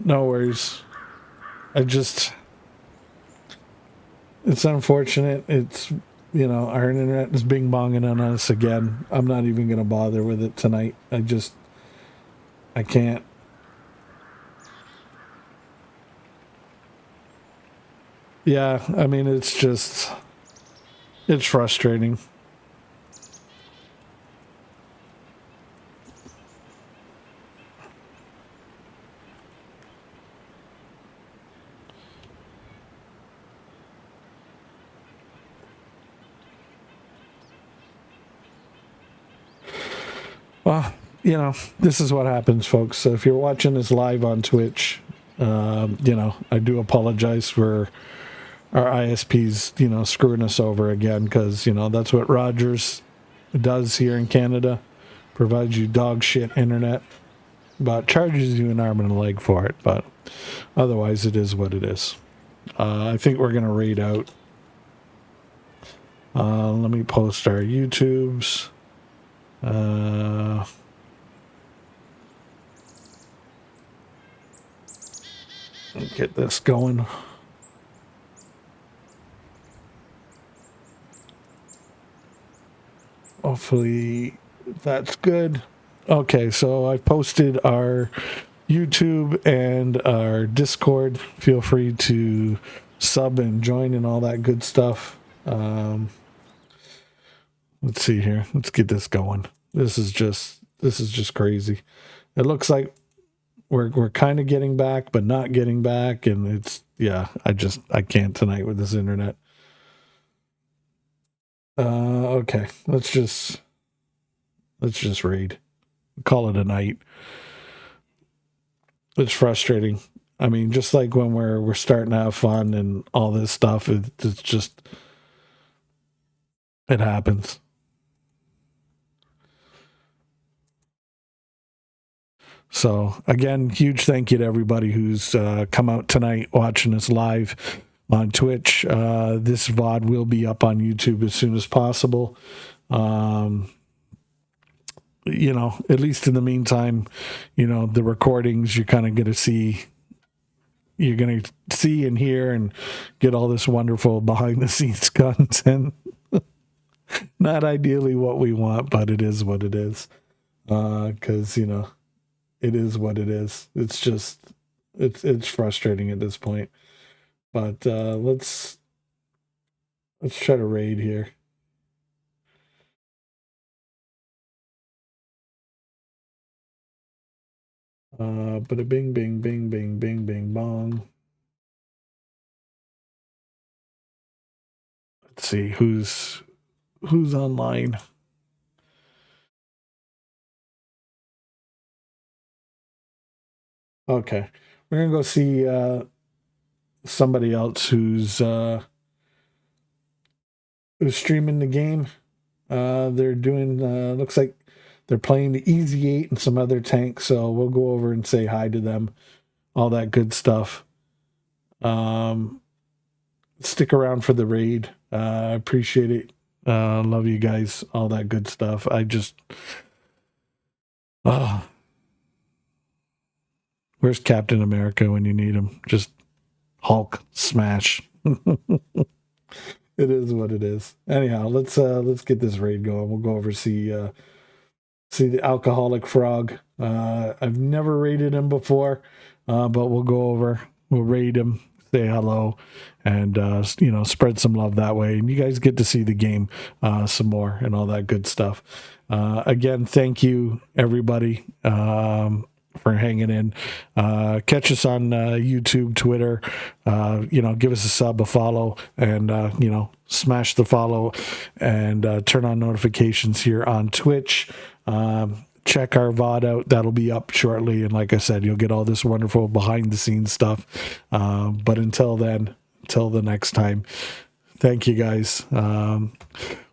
No worries. It's unfortunate. It's, you know, our internet is bing bonging on us again. I'm not even going to bother with it tonight. I can't. Yeah, I mean, it's frustrating. Well, this is what happens, folks. So if you're watching this live on Twitch, I do apologize for our ISPs, screwing us over again, because, that's what Rogers does here in Canada. Provides you dog shit internet, but charges you an arm and a leg for it. But otherwise, it is what it is. I think we're going to raid out. Let me post our YouTubes. Get this going. Hopefully that's good. Okay, so I posted our YouTube and our Discord. Feel free to sub and join and all that good stuff. Let's see here. Let's get this going. This is just crazy. It looks like we're kind of getting back, but not getting back, and it's I can't tonight with this internet. Okay, let's just raid. Call it a night. It's frustrating. I mean, just like when we're starting to have fun and all this stuff, it's just, it happens. So again, huge thank you to everybody who's come out tonight watching us live on Twitch. This VOD will be up on YouTube as soon as possible. At least in the meantime, the recordings you're kind of going to see. You're going to see and hear and get all this wonderful behind the scenes content. Not ideally what we want, but it is what it is. Because, it is what it is. It's just, it's frustrating at this point. But let's try to raid here. But a bing, bing, bing, bing, bing, bing, bong. Let's see who's online. Okay, we're gonna go see somebody else who's streaming the game. They're doing looks like they're playing the Easy 8 and some other tanks, so we'll go over and say hi to them, all that good stuff. Stick around for the raid. I appreciate it. Love you guys, all that good stuff. I just where's Captain America when you need him? Just Hulk smash. It is what it is. Anyhow, let's get this raid going. We'll go over see the alcoholic frog. I've never raided him before, but we'll go over. We'll raid him, say hello, and spread some love that way. And you guys get to see the game some more and all that good stuff. Again, thank you everybody for hanging in. Catch us on YouTube, Twitter. Give us a sub, a follow, and smash the follow and turn on notifications here on Twitch. Check our VOD out. That'll be up shortly. And like I said, you'll get all this wonderful behind the scenes stuff. But until then, until the next time, thank you guys.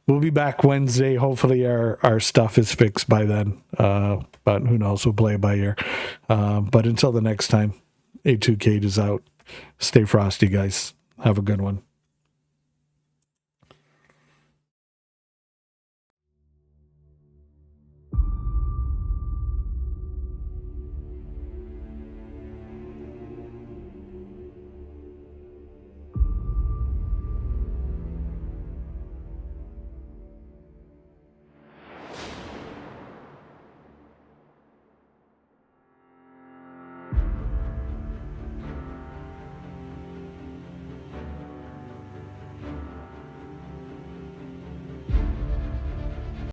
We'll be back Wednesday. Hopefully our stuff is fixed by then. But who knows? We'll play it by ear. But until the next time, A2Kate is out. Stay frosty, guys. Have a good one.